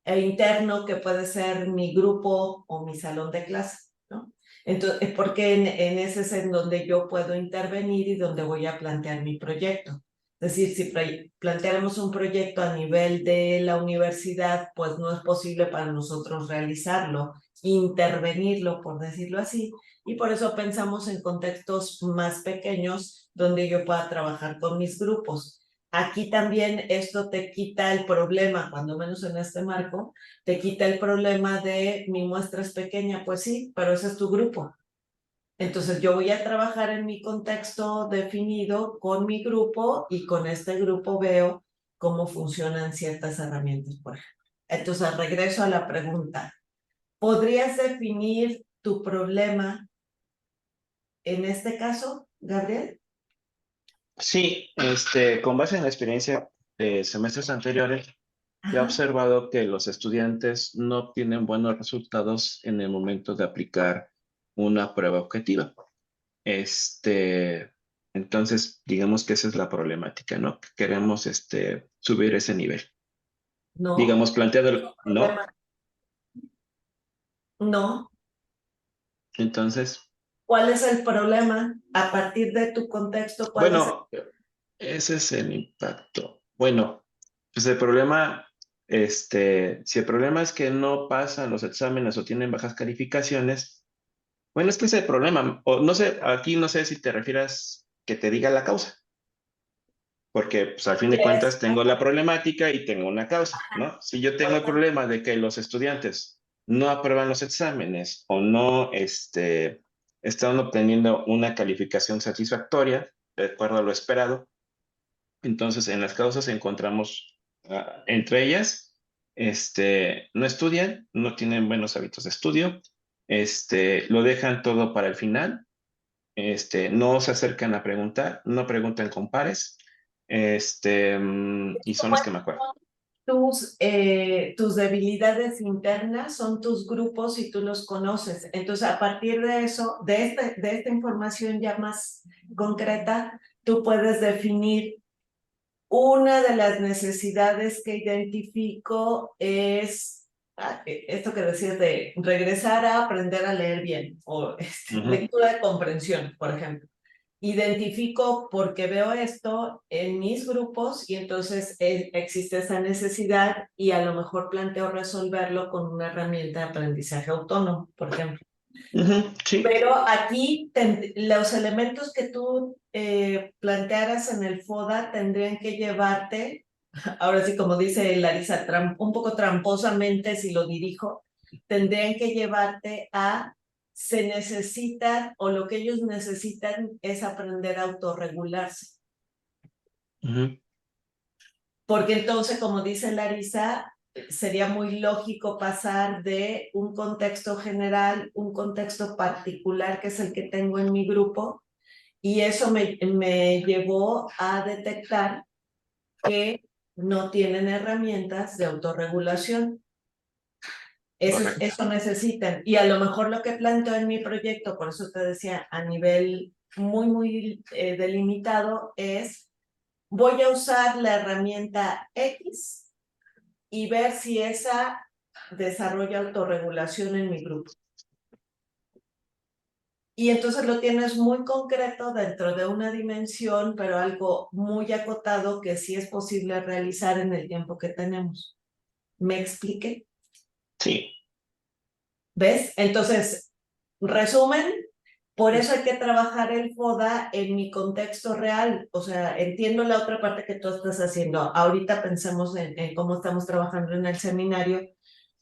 interno que puede ser mi grupo o mi salón de clase, ¿no? Entonces, porque en ese es en donde yo puedo intervenir y donde voy a plantear mi proyecto. Es decir, si planteáramos un proyecto a nivel de la universidad, pues no es posible para nosotros realizarlo, intervenirlo, por decirlo así, y por eso pensamos en contextos más pequeños donde yo pueda trabajar con mis grupos. Aquí también esto te quita el problema, cuando menos en este marco, te quita el problema de mi muestra es pequeña, pues sí, pero ese es tu grupo. Entonces yo voy a trabajar en mi contexto definido con mi grupo y con este grupo veo cómo funcionan ciertas herramientas, por ejemplo. Entonces regreso a la pregunta. ¿Podrías definir tu problema en este caso, Gabriel? Sí, con base en la experiencia de semestres anteriores, he Ajá. observado que los estudiantes no obtienen buenos resultados en el momento de aplicar una prueba objetiva. Entonces, digamos que esa es la problemática, ¿no? Queremos, subir ese nivel. No. Digamos, planteado, ¿no? No. Entonces, ¿Cuál es el problema? A partir de tu contexto, ¿cuál es? bueno, ese es el impacto. Bueno, pues el problema, si el problema es que no pasan los exámenes o tienen bajas calificaciones, bueno, es que ese es el problema. O no sé, aquí no sé si te refieras que te diga la causa, porque pues al fin de Yes. cuentas tengo la problemática y tengo una causa, ¿no? Si yo tengo el problema de que los estudiantes no aprueban los exámenes o no, están obteniendo una calificación satisfactoria, de acuerdo a lo esperado, entonces en las causas encontramos entre ellas, no estudian, no tienen buenos hábitos de estudio, lo dejan todo para el final, no se acercan a preguntar, no preguntan con pares, y son las que me acuerdo. Tus debilidades internas son tus grupos y tú los conoces. Entonces, a partir de eso, de esta información ya más concreta, tú puedes definir una de las necesidades que identifico es esto que decías de regresar a aprender a leer bien o lectura de comprensión, por ejemplo. Identifico porque veo esto en mis grupos y entonces existe esa necesidad y a lo mejor planteo resolverlo con una herramienta de aprendizaje autónomo, por ejemplo. Sí. Pero aquí los elementos que tú plantearas en el FODA tendrían que llevarte, ahora sí como dice Larisa, un poco tramposamente si lo dirijo, tendrían que llevarte a se necesitan o lo que ellos necesitan es aprender a autorregularse. Porque entonces, como dice Larisa, sería muy lógico pasar de un contexto general, un contexto particular, que es el que tengo en mi grupo, y eso me llevó a detectar que no tienen herramientas de autorregulación. Eso necesitan. Y a lo mejor lo que planteo en mi proyecto, por eso te decía, a nivel muy delimitado, es voy a usar la herramienta X y ver si esa desarrolla autorregulación en mi grupo. Y entonces lo tienes muy concreto dentro de una dimensión, pero algo muy acotado que sí es posible realizar en el tiempo que tenemos. ¿Me expliqué? Sí. ¿Ves? Entonces, resumen, por eso hay que trabajar el FODA en mi contexto real. O sea, entiendo la otra parte que tú estás haciendo. Ahorita pensemos en cómo estamos trabajando en el seminario.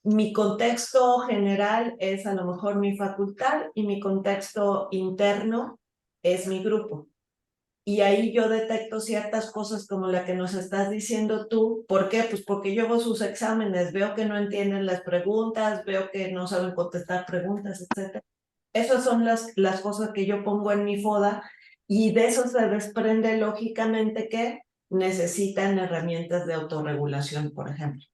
Mi contexto general es a lo mejor mi facultad y mi contexto interno es mi grupo. Y ahí yo detecto ciertas cosas como la que nos estás diciendo tú. ¿Por qué? Pues porque yo veo sus exámenes, veo que no entienden las preguntas, veo que no saben contestar preguntas, etc. Esas son las cosas que yo pongo en mi FODA, y de eso se desprende lógicamente que necesitan herramientas de autorregulación, por ejemplo,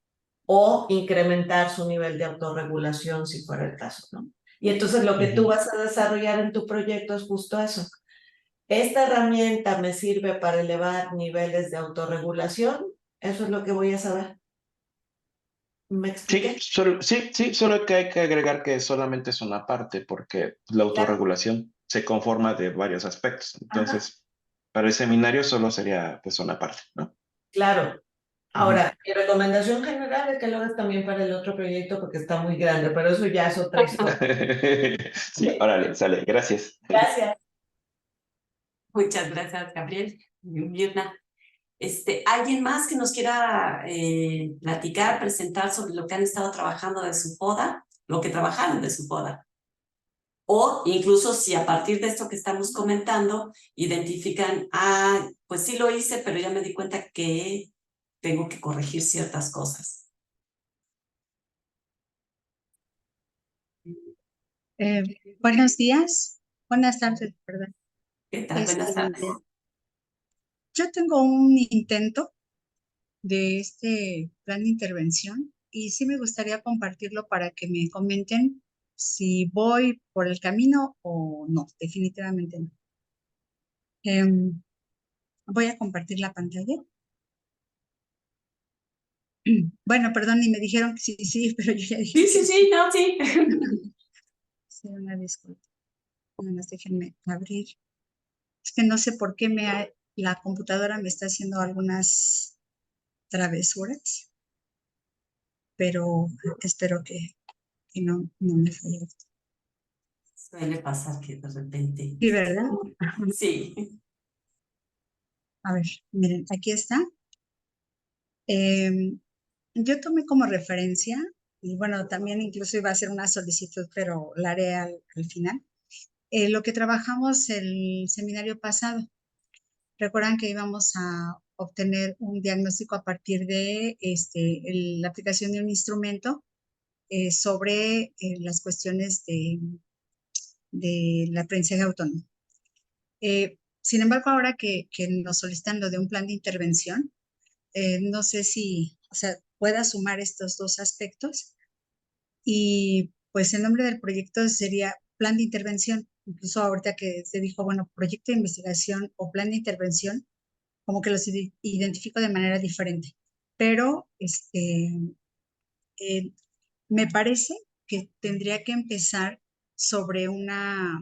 o incrementar su nivel de autorregulación si fuera el caso, ¿no? Y entonces lo que tú vas a desarrollar en tu proyecto es justo eso. Esta herramienta me sirve para elevar niveles de autorregulación. Eso es lo que voy a saber. ¿Me expliqué? Sí, solo que hay que agregar que solamente es una parte, porque la Claro. autorregulación se conforma de varios aspectos. Ajá. Entonces, para el seminario solo sería pues una parte, ¿no? Claro. Ujú. Ahora, mi recomendación general es que lo hagas también para el otro proyecto porque está muy grande, pero eso ya es otra historia. Sí, órale, sale, gracias. Gracias. Muchas gracias, Gabriel. Mirna. ¿Alguien más que nos quiera platicar, presentar sobre lo que han estado trabajando de su poda, lo que trabajaron de su poda? O incluso si a partir de esto que estamos comentando, identifican, pues sí lo hice, pero ya me di cuenta que tengo que corregir ciertas cosas. Buenos días, buenas tardes, perdón. ¿Qué tal? Buenas tardes. Yo tengo un intento de este plan de intervención y sí me gustaría compartirlo para que me comenten si voy por el camino o no, definitivamente no. Voy a compartir la pantalla. Bueno, perdón, y me dijeron que sí, pero yo ya dije Sí, no, sí. Sí, una disculpa. Nada más déjenme abrir. Es que no sé por qué la computadora me está haciendo algunas travesuras, pero espero que no me falle. Suele pasar que de repente. Sí, ¿verdad? Sí. A ver, miren, aquí está. Yo tomé como referencia, y bueno, también incluso iba a hacer una solicitud, pero la haré al final. Lo que trabajamos el seminario pasado. Recuerdan que íbamos a obtener un diagnóstico a partir de la aplicación de un instrumento sobre las cuestiones del aprendizaje autónomo. Sin embargo, ahora que nos solicitan lo de un plan de intervención, no sé si, o sea, pueda sumar estos dos aspectos y pues el nombre del proyecto sería plan de intervención. Incluso ahorita que se dijo, bueno, proyecto de investigación o plan de intervención, como que los identifico de manera diferente. Pero me parece que tendría que empezar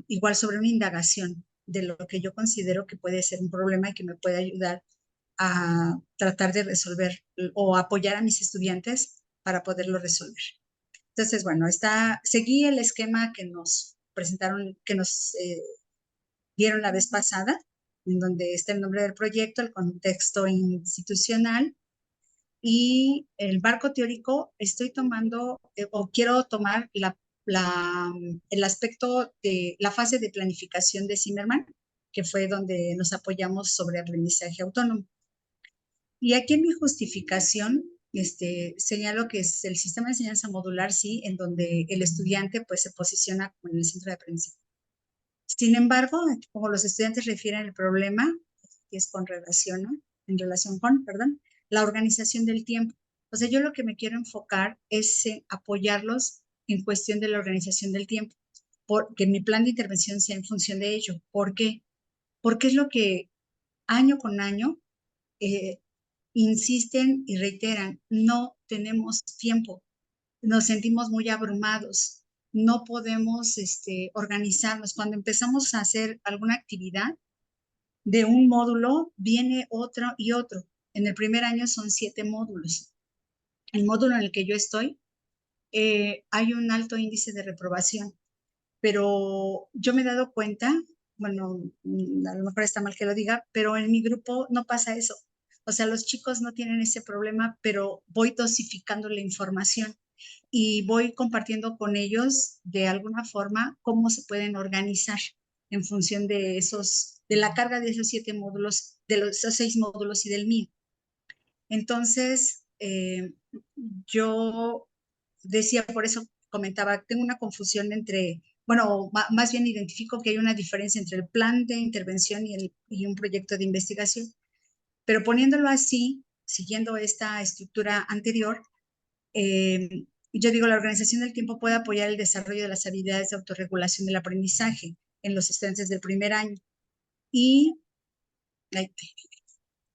igual sobre una indagación de lo que yo considero que puede ser un problema y que me puede ayudar a tratar de resolver o apoyar a mis estudiantes para poderlo resolver. Entonces, bueno, seguí el esquema que nos presentaron, que nos dieron la vez pasada, en donde está el nombre del proyecto, el contexto institucional y el marco teórico. Estoy tomando o quiero tomar el aspecto de la fase de planificación de Zimmerman, que fue donde nos apoyamos sobre aprendizaje autónomo. Y aquí en mi justificación señalo que es el sistema de enseñanza modular, sí, en donde el estudiante pues se posiciona como en el centro de aprendizaje. Sin embargo, como los estudiantes refieren el problema, que es con relación, ¿no? En relación con, perdón, la organización del tiempo. O sea, yo lo que me quiero enfocar es apoyarlos en cuestión de la organización del tiempo, porque mi plan de intervención sea en función de ello. ¿Por qué? Porque es lo que año con año insisten y reiteran, no tenemos tiempo, nos sentimos muy abrumados, no podemos organizarnos. Cuando empezamos a hacer alguna actividad de un módulo, viene otro y otro. En el primer año son 7 módulos. El módulo en el que yo estoy, hay un alto índice de reprobación, pero yo me he dado cuenta, bueno, a lo mejor está mal que lo diga, pero en mi grupo no pasa eso. O sea, los chicos no tienen ese problema, pero voy dosificando la información y voy compartiendo con ellos de alguna forma cómo se pueden organizar en función de de la carga de esos 7 módulos, esos 6 módulos y del mío. Entonces, yo decía, por eso comentaba, tengo una confusión entre, bueno, más bien identifico que hay una diferencia entre el plan de intervención y un proyecto de investigación, pero poniéndolo así, siguiendo esta estructura anterior, yo digo, la organización del tiempo puede apoyar el desarrollo de las habilidades de autorregulación del aprendizaje en los estudiantes del primer año. Y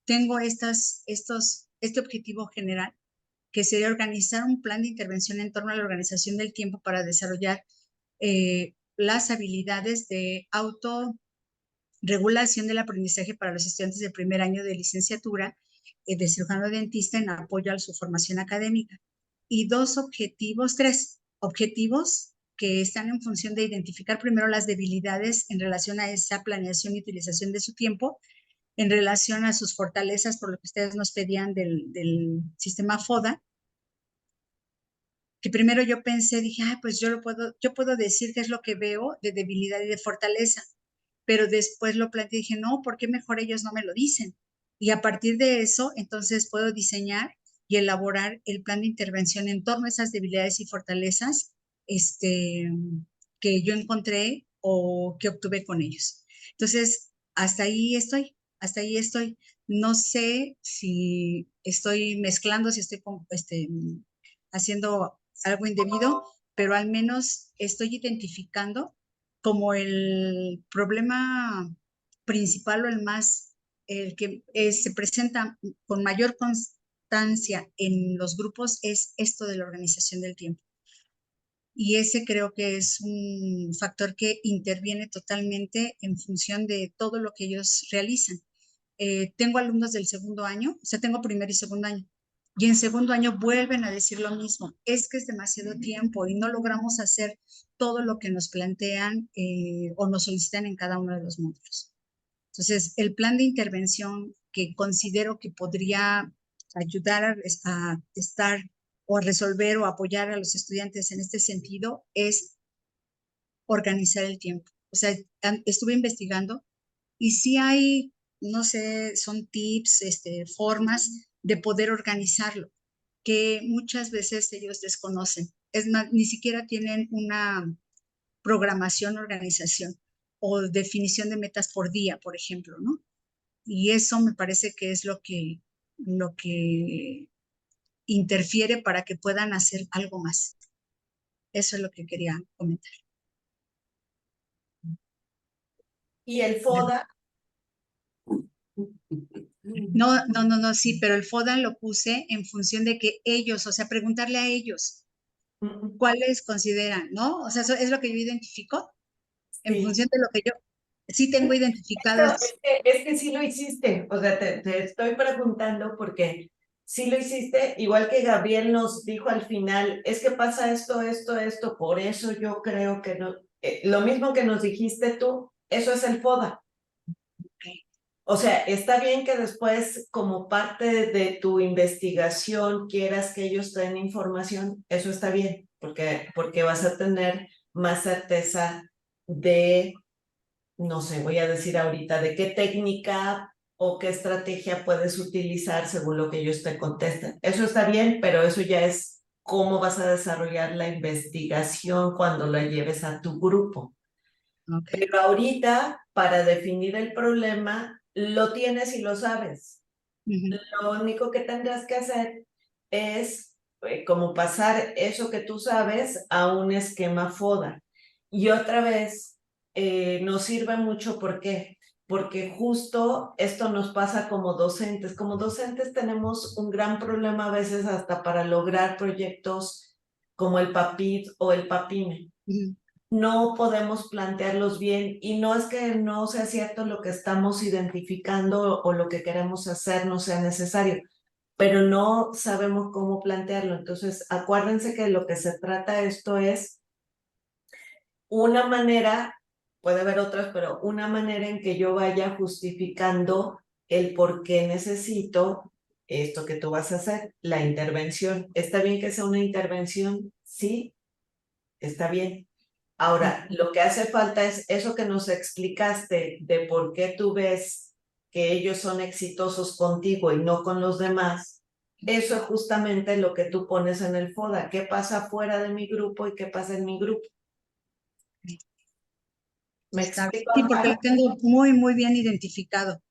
tengo este objetivo general, que sería organizar un plan de intervención en torno a la organización del tiempo para desarrollar las habilidades de autorregulación del aprendizaje para los estudiantes del primer año de licenciatura de cirujano dentista en apoyo a su formación académica. Y tres objetivos que están en función de identificar primero las debilidades en relación a esa planeación y utilización de su tiempo, en relación a sus fortalezas, por lo que ustedes nos pedían del sistema FODA, que primero yo pensé, dije, pues yo puedo decir qué es lo que veo de debilidad y de fortaleza, pero después lo planteé y dije, no, ¿por qué mejor ellos no me lo dicen? Y a partir de eso, entonces puedo diseñar y elaborar el plan de intervención en torno a esas debilidades y fortalezas que yo encontré o que obtuve con ellos. Entonces, hasta ahí estoy. No sé si estoy mezclando, si estoy haciendo algo indebido, pero al menos estoy identificando como el problema principal o el que se presenta con mayor constancia en los grupos es esto de la organización del tiempo. Y ese creo que es un factor que interviene totalmente en función de todo lo que ellos realizan. Tengo alumnos del segundo año, o sea, tengo primer y segundo año, y en segundo año vuelven a decir lo mismo, es que es demasiado tiempo y no logramos hacer todo lo que nos plantean o nos solicitan en cada uno de los módulos. Entonces, el plan de intervención que considero que podría ayudar a estar o a resolver o apoyar a los estudiantes en este sentido es organizar el tiempo. O sea, estuve investigando y sí hay, no sé, son tips, formas de poder organizarlo, que muchas veces ellos desconocen. Es más, ni siquiera tienen una programación, organización o definición de metas por día, por ejemplo, ¿no? Y eso me parece que es lo que interfiere para que puedan hacer algo más. Eso es lo que quería comentar. ¿Y el FODA? No, sí, pero el FODA lo puse en función de que ellos, o sea, preguntarle a ellos cuáles consideran, ¿no? O sea, eso es lo que yo identifico en Sí. función de lo que yo sí tengo identificados. Es que sí lo hiciste, o sea, te estoy preguntando porque sí lo hiciste, igual que Gabriel nos dijo al final, es que pasa esto, por eso yo creo que no, lo mismo que nos dijiste tú, eso es el FODA. O sea, está bien que después, como parte de tu investigación, quieras que ellos den información, eso está bien, porque vas a tener más certeza de, no sé, voy a decir ahorita, de qué técnica o qué estrategia puedes utilizar según lo que ellos te contesten. Eso está bien, pero eso ya es cómo vas a desarrollar la investigación cuando la lleves a tu grupo. Okay. Pero ahorita, para definir el problema, lo tienes y lo sabes. Lo único que tendrás que hacer es como pasar eso que tú sabes a un esquema FODA. Y otra vez, nos sirve mucho, ¿por qué? Porque justo esto nos pasa como docentes. Como docentes tenemos un gran problema a veces hasta para lograr proyectos como el PAPID o el PAPIME. No podemos plantearlos bien y no es que no sea cierto lo que estamos identificando o lo que queremos hacer no sea necesario, pero no sabemos cómo plantearlo. Entonces, acuérdense que lo que se trata esto es una manera, puede haber otras, pero una manera en que yo vaya justificando el por qué necesito esto que tú vas a hacer, la intervención. ¿Está bien que sea una intervención? Sí, está bien. Ahora, lo que hace falta es eso que nos explicaste de por qué tú ves que ellos son exitosos contigo y no con los demás. Eso es justamente lo que tú pones en el FODA. ¿Qué pasa fuera de mi grupo y qué pasa en mi grupo? ¿Me Está bien. explico, Sí, porque Amparo? lo tengo muy, muy bien identificado.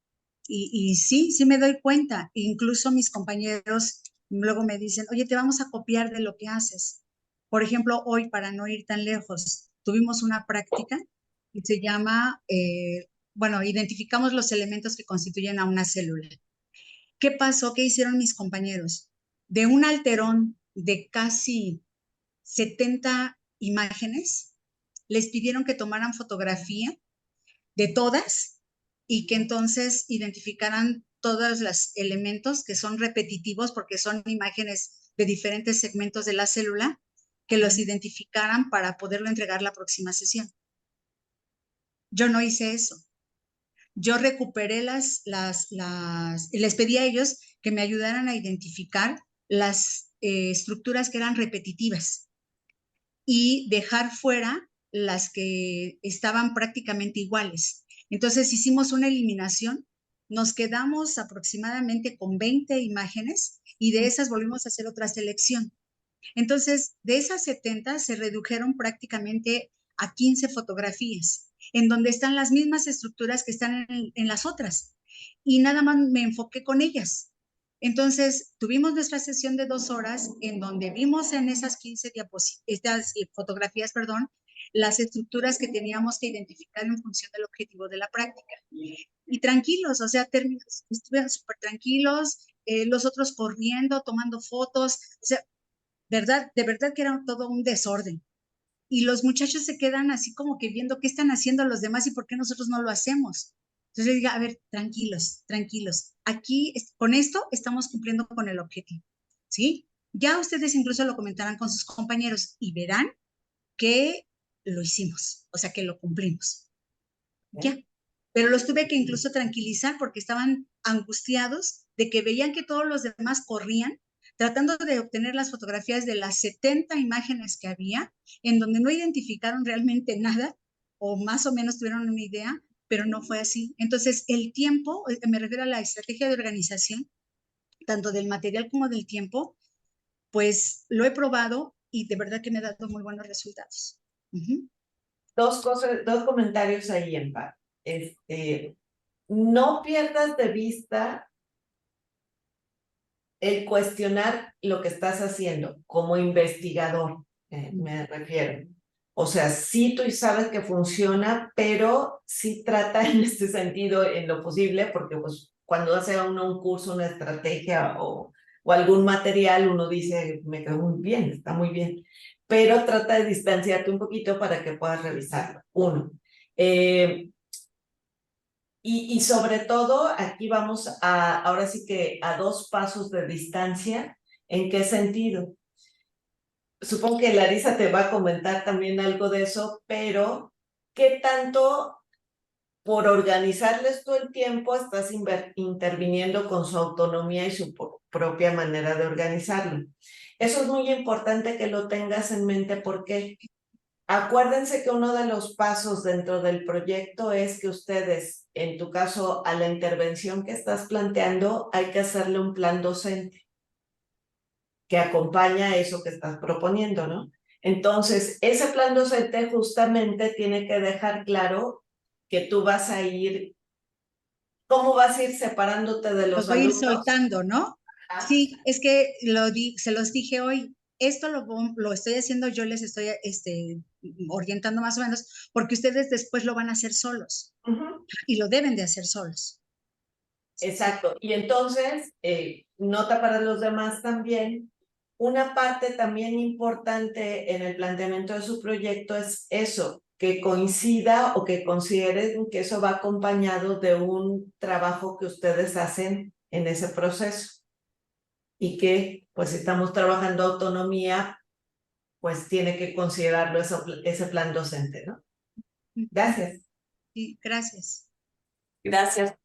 Y sí, sí me doy cuenta. Incluso mis compañeros luego me dicen, oye, te vamos a copiar de lo que haces. Por ejemplo, hoy, para no ir tan lejos, tuvimos una práctica que se llama, bueno, identificamos los elementos que constituyen a una célula. ¿Qué pasó? ¿Qué hicieron mis compañeros? De un alterón de casi 70 imágenes, les pidieron que tomaran fotografía de todas y que entonces identificaran todos los elementos que son repetitivos porque son imágenes de diferentes segmentos de la célula, que los identificaran para poderlo entregar la próxima sesión. Yo no hice eso. Yo recuperé les pedí a ellos que me ayudaran a identificar las estructuras que eran repetitivas y dejar fuera las que estaban prácticamente iguales. Entonces hicimos una eliminación, nos quedamos aproximadamente con 20 imágenes y de esas volvimos a hacer otra selección. Entonces, de esas 70 se redujeron prácticamente a 15 fotografías, en donde están las mismas estructuras que están en las otras. Y nada más me enfoqué con ellas. Entonces, tuvimos nuestra sesión de 2 horas en donde vimos en esas 15 estas fotografías, perdón, las estructuras que teníamos que identificar en función del objetivo de la práctica. Y tranquilos, o sea, estuvieron súper tranquilos, los otros corriendo, tomando fotos, o sea, ¿verdad? De verdad que era todo un desorden. Y los muchachos se quedan así como que viendo qué están haciendo los demás y por qué nosotros no lo hacemos. Entonces yo digo, a ver, tranquilos, tranquilos. Aquí, con esto, estamos cumpliendo con el objetivo, ¿sí? Ya ustedes incluso lo comentarán con sus compañeros y verán que lo hicimos, o sea, que lo cumplimos. Ya. Pero los tuve que incluso tranquilizar porque estaban angustiados de que veían que todos los demás corrían tratando de obtener las fotografías de las 70 imágenes que había, en donde no identificaron realmente nada, o más o menos tuvieron una idea, pero no fue así. Entonces, el tiempo, me refiero a la estrategia de organización, tanto del material como del tiempo, pues lo he probado y de verdad que me ha dado muy buenos resultados. Dos comentarios ahí, Amparo. No pierdas de vista el cuestionar lo que estás haciendo como investigador, me refiero. O sea, sí tú sabes que funciona, pero sí trata en este sentido en lo posible, porque pues cuando hace uno un curso, una estrategia o algún material, uno dice, me quedó muy bien, está muy bien, pero trata de distanciarte un poquito para que puedas revisarlo. Uno. Y sobre todo, aquí vamos ahora sí que a 2 pasos de distancia. ¿En qué sentido? Supongo que Larisa te va a comentar también algo de eso, pero ¿qué tanto por organizarles tú el tiempo estás interviniendo con su autonomía y su propia manera de organizarlo? Eso es muy importante que lo tengas en mente. ¿Por qué? Acuérdense que uno de los pasos dentro del proyecto es que ustedes, en tu caso, a la intervención que estás planteando, hay que hacerle un plan docente que acompaña eso que estás proponiendo, ¿no? Entonces, ese plan docente justamente tiene que dejar claro que tú vas a ir, ¿cómo vas a ir separándote de Los los voy a ir alumnos? soltando, ¿no? Sí, es que se los dije hoy. Esto lo estoy haciendo, yo les estoy orientando más o menos, porque ustedes después lo van a hacer solos y lo deben de hacer solos. Exacto. Y entonces, nota para los demás también, una parte también importante en el planteamiento de su proyecto es eso, que coincida o que consideren que eso va acompañado de un trabajo que ustedes hacen en ese proceso. Y que, pues, si estamos trabajando autonomía, pues tiene que considerarlo ese plan docente, ¿no? Gracias. Sí, gracias. Gracias.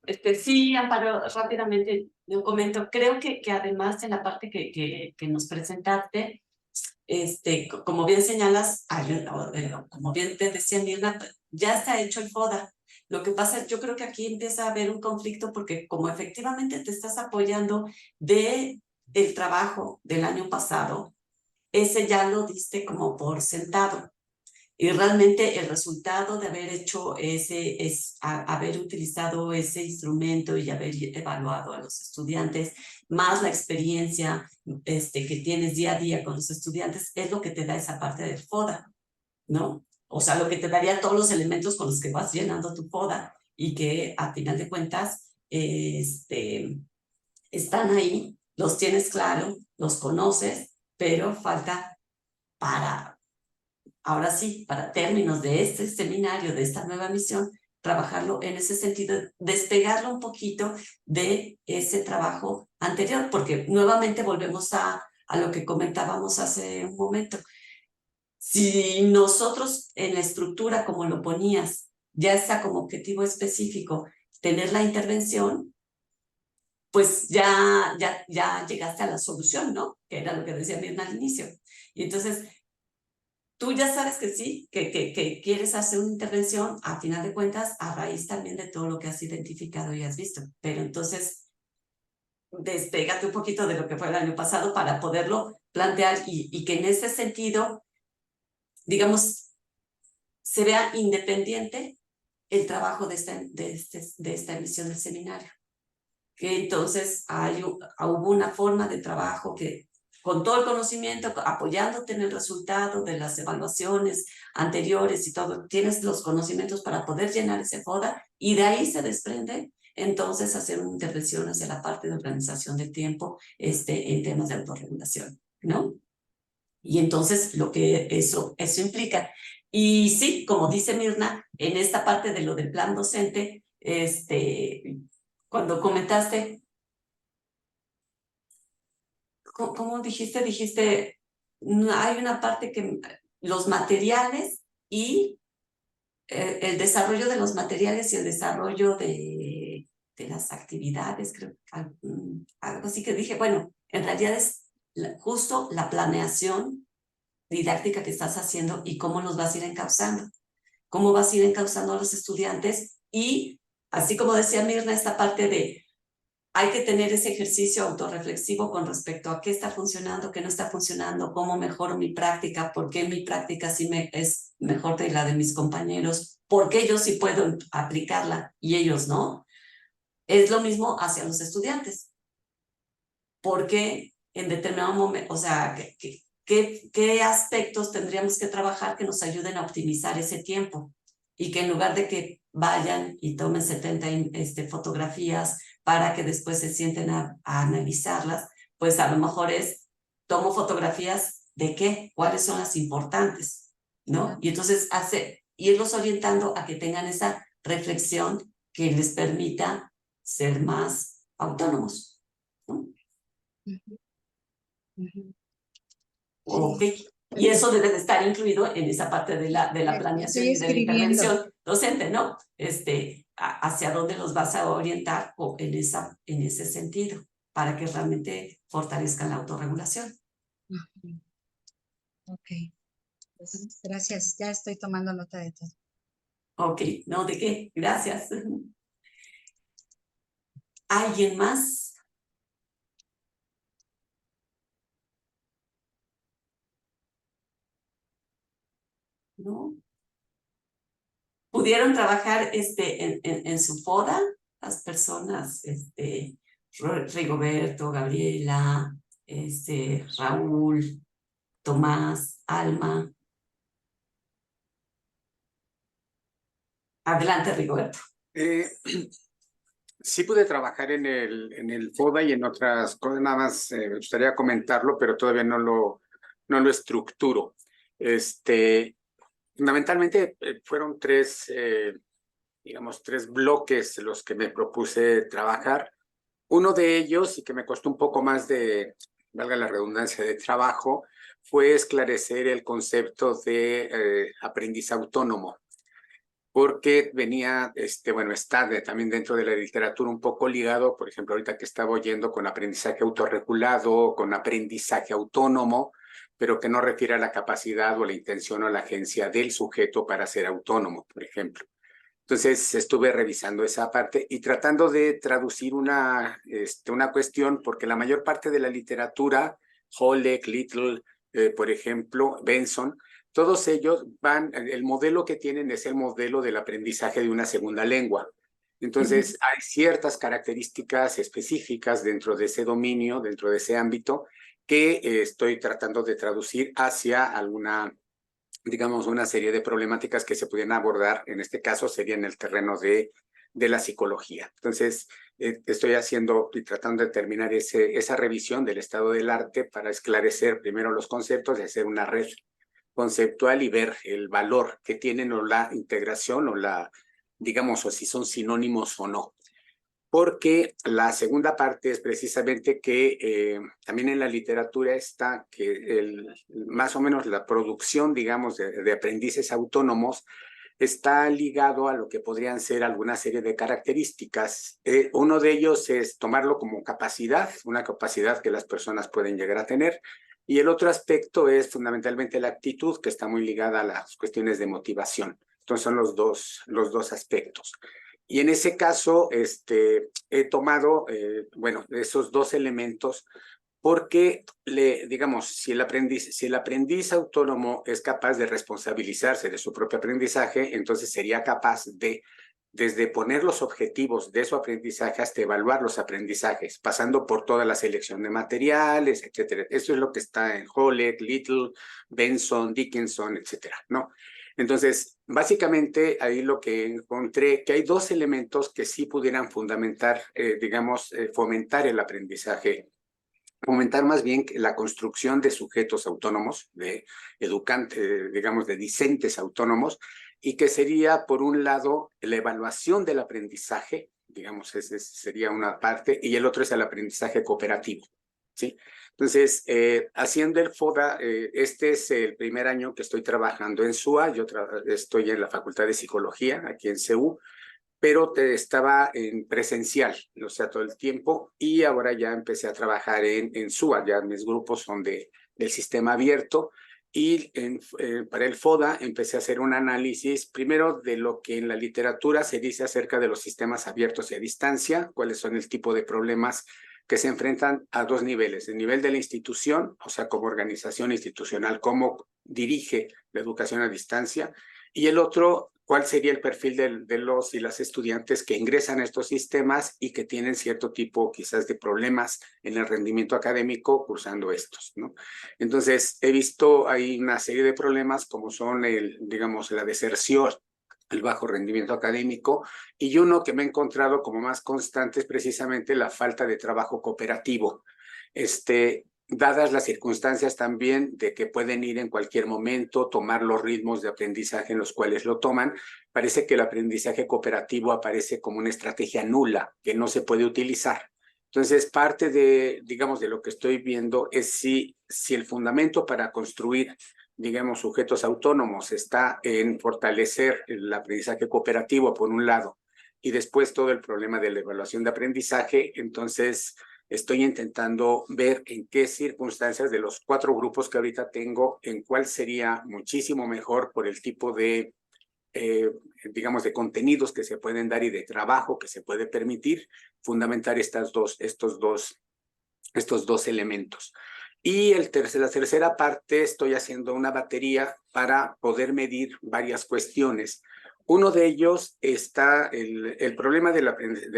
Sí, Amparo, rápidamente un comento. Creo que además en la parte que nos presentaste, como bien señalas, como bien te decía Mirna, ya está hecho el FODA. Lo que pasa es, yo creo que aquí empieza a haber un conflicto porque como efectivamente te estás apoyando del trabajo del año pasado, ese ya lo diste como por sentado. Y realmente el resultado de haber hecho haber utilizado ese instrumento y haber evaluado a los estudiantes, más la experiencia que tienes día a día con los estudiantes, es lo que te da esa parte del FODA, ¿no? O sea, lo que te daría todos los elementos con los que vas llenando tu FODA y que a final de cuentas están ahí, los tienes claro, los conoces, pero falta para ahora sí, para términos de este seminario, de esta nueva misión, trabajarlo en ese sentido, despegarlo un poquito de ese trabajo anterior, porque nuevamente volvemos a lo que comentábamos hace un momento. Si nosotros en la estructura, como lo ponías, ya está como objetivo específico tener la intervención, pues ya llegaste a la solución, ¿no? Que era lo que decía Mirna al inicio. Y entonces, tú ya sabes que sí, que quieres hacer una intervención, a final de cuentas, a raíz también de todo lo que has identificado y has visto. Pero entonces, despégate un poquito de lo que fue el año pasado para poderlo plantear y que en ese sentido, digamos, se vea independiente el trabajo de esta emisión del seminario. Que entonces hubo una forma de trabajo que con todo el conocimiento, apoyándote en el resultado de las evaluaciones anteriores y todo, tienes los conocimientos para poder llenar ese FODA y de ahí se desprende entonces hacer una intervención hacia la parte de organización del tiempo en temas de autorregulación, ¿no? Y entonces lo que eso implica. Y sí, como dice Mirna, en esta parte de lo del plan docente, cuando comentaste, ¿cómo dijiste? Dijiste, hay una parte que los materiales y el desarrollo de los materiales y el desarrollo de las actividades, creo, algo así que dije, bueno, en realidad es justo la planeación didáctica que estás haciendo y cómo los vas a ir encauzando, cómo vas a ir encauzando a los estudiantes y, así como decía Mirna, esta parte de hay que tener ese ejercicio autorreflexivo con respecto a qué está funcionando, qué no está funcionando, cómo mejoro mi práctica, por qué mi práctica sí es mejor que la de mis compañeros, por qué yo sí puedo aplicarla y ellos no. Es lo mismo hacia los estudiantes. Porque en determinado momento, o sea, ¿qué aspectos tendríamos que trabajar que nos ayuden a optimizar ese tiempo? Y que en lugar de que vayan y tomen 70 fotografías para que después se sienten a analizarlas, pues a lo mejor tomo fotografías de qué, cuáles son las importantes, ¿no? Y entonces irlos orientando a que tengan esa reflexión que les permita ser más autónomos, ¿no? Ok. Y eso debe de estar incluido en esa parte de la planeación Estoy y de la escribiendo. intervención docente, ¿no? Hacia dónde los vas a orientar o en ese sentido, para que realmente fortalezcan la autorregulación. Ok. Pues, gracias, ya estoy tomando nota de todo. Ok, no, ¿de qué? Gracias. ¿Alguien más? ¿No? ¿Pudieron trabajar en su FODA? Las personas, Rigoberto, Gabriela, Raúl, Tomás, Alma. Adelante, Rigoberto. Sí pude trabajar en el FODA y en otras cosas, nada más me gustaría comentarlo, pero todavía no lo estructuro. Fundamentalmente fueron digamos, tres bloques los que me propuse trabajar. Uno de ellos, y que me costó un poco más valga la redundancia, de trabajo, fue esclarecer el concepto de aprendiz autónomo, porque venía, está también dentro de la literatura un poco ligado, por ejemplo, ahorita que estaba oyendo con aprendizaje autorregulado, con aprendizaje autónomo, pero que no refiere a la capacidad o la intención o la agencia del sujeto para ser autónomo, por ejemplo. Entonces estuve revisando esa parte y tratando de traducir una cuestión, porque la mayor parte de la literatura, Holleck, Little, por ejemplo, Benson, todos ellos el modelo que tienen es el modelo del aprendizaje de una segunda lengua. Entonces, hay ciertas características específicas dentro de ese dominio, dentro de ese ámbito, que estoy tratando de traducir hacia digamos, una serie de problemáticas que se pudieran abordar, en este caso sería en el terreno de la psicología. Entonces, estoy haciendo y tratando de terminar esa revisión del estado del arte para esclarecer primero los conceptos, de hacer una red conceptual y ver el valor que tienen o la integración o digamos, o si son sinónimos o no. Porque la segunda parte es precisamente que también en la literatura está que más o menos la producción, digamos, de aprendices autónomos está ligado a lo que podrían ser alguna serie de características. Uno de ellos es tomarlo como capacidad, una capacidad que las personas pueden llegar a tener. Y el otro aspecto es fundamentalmente la actitud, que está muy ligada a las cuestiones de motivación. Entonces son los dos aspectos. Y en ese caso, he tomado, esos dos elementos porque, digamos, si el aprendiz autónomo es capaz de responsabilizarse de su propio aprendizaje, entonces sería capaz de, desde poner los objetivos de su aprendizaje hasta evaluar los aprendizajes, pasando por toda la selección de materiales, etcétera. Eso es lo que está en Holleck, Little, Benson, Dickinson, etcétera, ¿no? Entonces, básicamente ahí lo que encontré, que hay dos elementos que sí pudieran fundamentar, fomentar el aprendizaje, fomentar más bien la construcción de sujetos autónomos, de educantes, digamos, de discentes autónomos, y que sería, por un lado, la evaluación del aprendizaje, digamos, esa sería una parte, y el otro es el aprendizaje cooperativo, ¿sí? Entonces, haciendo el FODA, este es el primer año que estoy trabajando en SUA, yo estoy en la Facultad de Psicología, aquí en CEU, pero estaba en presencial, o sea, todo el tiempo, y ahora ya empecé a trabajar en SUA, ya mis grupos son del sistema abierto, y para el FODA empecé a hacer un análisis, primero de lo que en la literatura se dice acerca de los sistemas abiertos y a distancia, cuáles son el tipo de problemas que se enfrentan a dos niveles, el nivel de la institución, o sea, como organización institucional, cómo dirige la educación a distancia, y el otro, cuál sería el perfil de los y las estudiantes que ingresan a estos sistemas y que tienen cierto tipo quizás de problemas en el rendimiento académico cursando estos, ¿no? Entonces, he visto ahí una serie de problemas como son digamos, la deserción, el bajo rendimiento académico, y uno que me he encontrado como más constante es precisamente la falta de trabajo cooperativo. Dadas las circunstancias también de que pueden ir en cualquier momento, tomar los ritmos de aprendizaje en los cuales lo toman, parece que el aprendizaje cooperativo aparece como una estrategia nula, que no se puede utilizar. Entonces, parte digamos, de lo que estoy viendo es si el fundamento para construir, digamos, sujetos autónomos está en fortalecer el aprendizaje cooperativo, por un lado, y después todo el problema de la evaluación de aprendizaje, entonces estoy intentando ver en qué circunstancias de los 4 grupos que ahorita tengo, en cuál sería muchísimo mejor por el tipo de, digamos, de contenidos que se pueden dar y de trabajo que se puede permitir, fundamentar estos dos elementos. Y la tercera parte, estoy haciendo una batería para poder medir varias cuestiones. Uno de ellos está, el problema del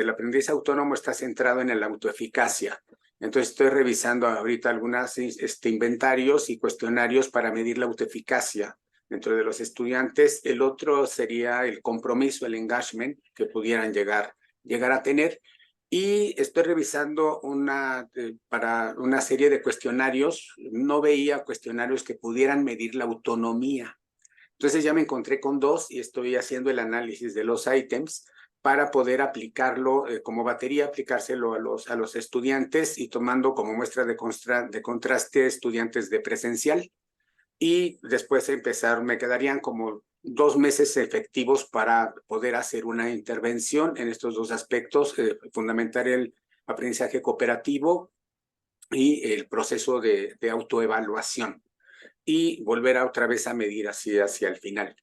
aprendizaje autónomo está centrado en la autoeficacia. Entonces estoy revisando ahorita algunos inventarios y cuestionarios para medir la autoeficacia dentro de los estudiantes. El otro sería el compromiso, el engagement que pudieran llegar a tener. Y estoy revisando para una serie de cuestionarios. No veía cuestionarios que pudieran medir la autonomía. Entonces ya me encontré con 2 y estoy haciendo el análisis de los ítems para poder aplicarlo como batería, aplicárselo a los estudiantes y tomando como muestra de contraste estudiantes de presencial. Y después me quedarían como 2 meses efectivos para poder hacer una intervención en estos 2 aspectos, fundamentar el aprendizaje cooperativo y el proceso de autoevaluación, y volver otra vez a medir así hacia el final.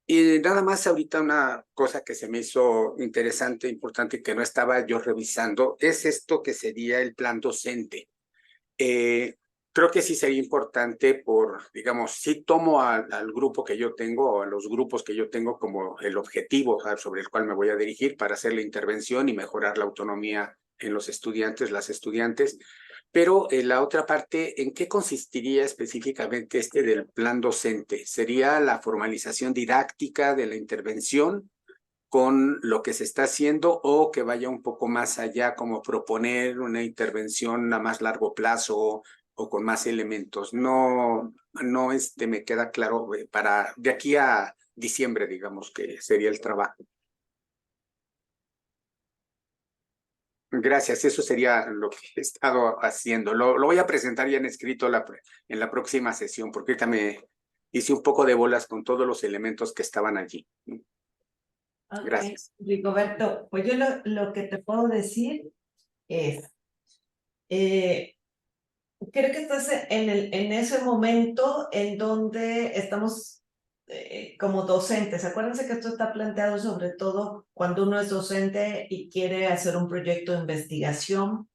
Y nada más ahorita una cosa que se me hizo interesante, importante, que no estaba yo revisando, es esto que sería el plan docente. Creo que sí sería importante digamos, si tomo al grupo que yo tengo o a los grupos que yo tengo como el objetivo sobre el cual me voy a dirigir para hacer la intervención y mejorar la autonomía en los estudiantes, las estudiantes. Pero la otra parte, ¿en qué consistiría específicamente del plan docente? ¿Sería la formalización didáctica de la intervención con lo que se está haciendo, o que vaya un poco más allá, como proponer una intervención a más largo plazo o con más elementos? No me queda claro para de aquí a diciembre, digamos, que sería el trabajo. Gracias, eso sería lo que he estado haciendo. Lo voy a presentar ya en escrito en la próxima sesión, porque ahorita me hice un poco de bolas con todos los elementos que estaban allí. Okay. Gracias. Rigoberto, pues yo lo que te puedo decir es, creo que estás en ese momento en donde estamos como docentes. Acuérdense que esto está planteado sobre todo cuando uno es docente y quiere hacer un proyecto de investigación.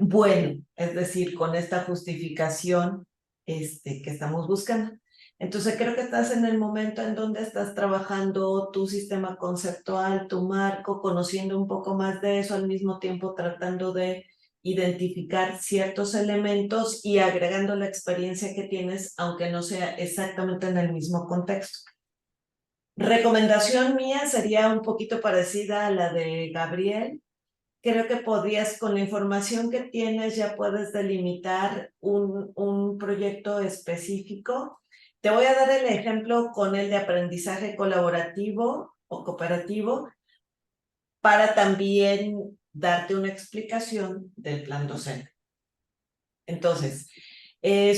Bueno, es decir, con esta justificación que estamos buscando. Entonces creo que estás en el momento en donde estás trabajando tu sistema conceptual, tu marco, conociendo un poco más de eso, al mismo tiempo tratando de identificar ciertos elementos y agregando la experiencia que tienes, aunque no sea exactamente en el mismo contexto. Recomendación mía sería un poquito parecida a la de Gabriel. Creo que podrías, con la información que tienes, ya puedes delimitar un proyecto específico. Te voy a dar el ejemplo con el de aprendizaje colaborativo o cooperativo para también darte una explicación del plan docente. Entonces,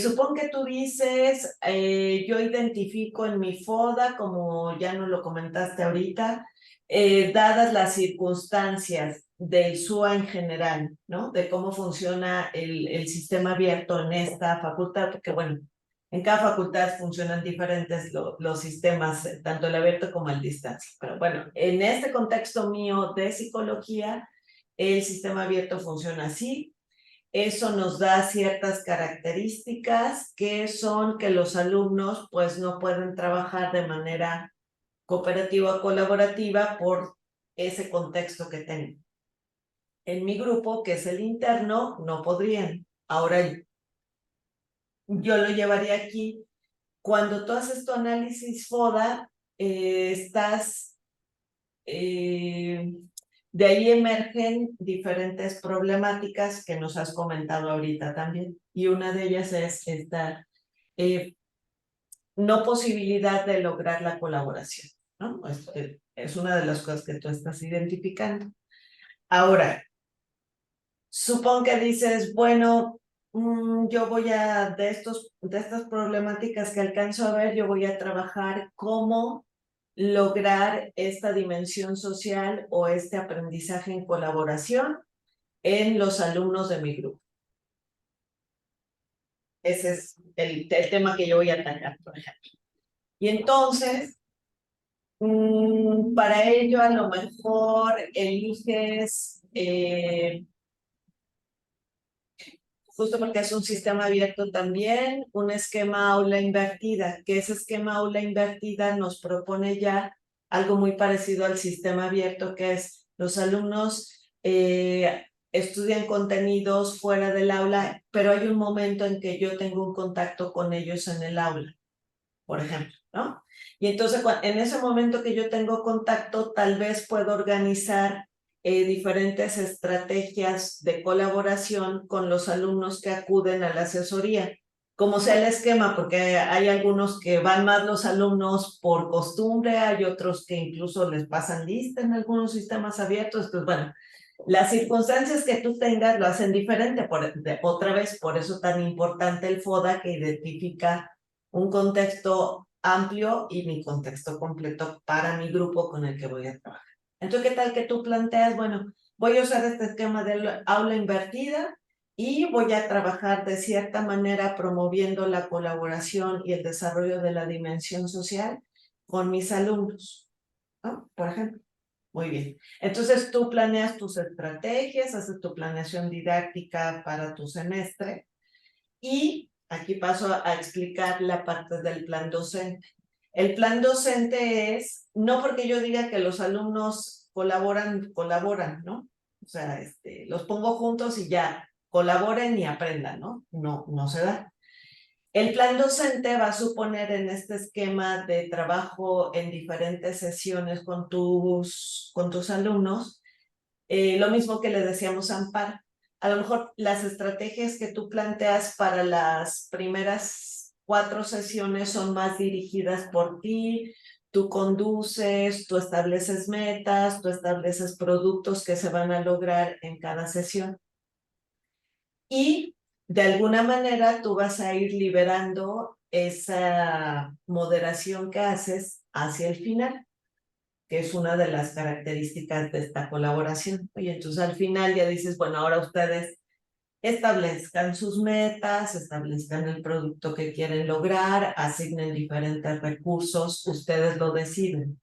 supón que tú dices, yo identifico en mi FODA, como ya nos lo comentaste ahorita, dadas las circunstancias del SUA en general, ¿no? De cómo funciona el sistema abierto en esta facultad, porque bueno, en cada facultad funcionan diferentes los sistemas, tanto el abierto como el distancia. Pero bueno, en este contexto mío de psicología, el sistema abierto funciona así. Eso nos da ciertas características que son que los alumnos pues no pueden trabajar de manera cooperativa o colaborativa por ese contexto que tengo. En mi grupo, que es el interno, no podrían. Ahora yo lo llevaría aquí. Cuando tú haces tu análisis FODA, de ahí emergen diferentes problemáticas que nos has comentado ahorita también. Y una de ellas es esta no posibilidad de lograr la colaboración, ¿no? Es una de las cosas que tú estás identificando. Ahora, supón que dices, bueno, yo voy de estas problemáticas que alcanzo a ver, yo voy a trabajar cómo lograr esta dimensión social o este aprendizaje en colaboración en los alumnos de mi grupo. Ese es el tema que yo voy a atacar, por ejemplo. Y entonces, para ello a lo mejor eliges, justo porque es un sistema abierto también, un esquema aula invertida, que ese esquema aula invertida nos propone ya algo muy parecido al sistema abierto, que es los alumnos estudian contenidos fuera del aula, pero hay un momento en que yo tengo un contacto con ellos en el aula, por ejemplo, ¿no? Y entonces en ese momento que yo tengo contacto, tal vez puedo organizar diferentes estrategias de colaboración con los alumnos que acuden a la asesoría, como sea el esquema, porque hay algunos que van más los alumnos por costumbre, hay otros que incluso les pasan lista en algunos sistemas abiertos, pues bueno, las circunstancias que tú tengas lo hacen diferente, otra vez, por eso tan importante el FODA que identifica un contexto amplio y mi contexto completo para mi grupo con el que voy a trabajar. Entonces, ¿qué tal que tú planteas? Bueno, voy a usar este esquema de aula invertida y voy a trabajar de cierta manera promoviendo la colaboración y el desarrollo de la dimensión social con mis alumnos, ¿no? Por ejemplo. Muy bien. Entonces tú planeas tus estrategias, haces tu planeación didáctica para tu semestre y aquí paso a explicar la parte del plan docente. El plan docente es, no porque yo diga que los alumnos colaboran, ¿no? O sea, los pongo juntos y ya, colaboren y aprendan, ¿no? No se da. El plan docente va a suponer en este esquema de trabajo en diferentes sesiones con tus alumnos, lo mismo que le decíamos a Amparo. A lo mejor las estrategias que tú planteas para las primeras 4 sesiones son más dirigidas por ti, tú conduces, tú estableces metas, tú estableces productos que se van a lograr en cada sesión. Y de alguna manera tú vas a ir liberando esa moderación que haces hacia el final, que es una de las características de esta colaboración. Y entonces al final ya dices, bueno, ahora ustedes establezcan sus metas, establezcan el producto que quieren lograr, asignen diferentes recursos, ustedes lo deciden.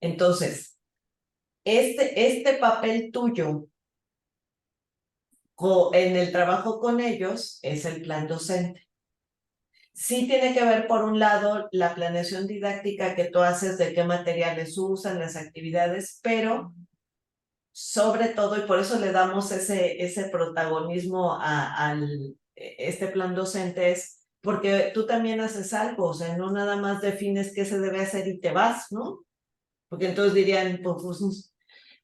Entonces, este papel tuyo en el trabajo con ellos es el plan docente. Sí tiene que ver, por un lado, la planeación didáctica que tú haces de qué materiales usan, las actividades, pero sobre todo, y por eso le damos ese protagonismo al este plan docente, es porque tú también haces algo, o sea, no nada más defines qué se debe hacer y te vas, ¿no? Porque entonces dirían, pues,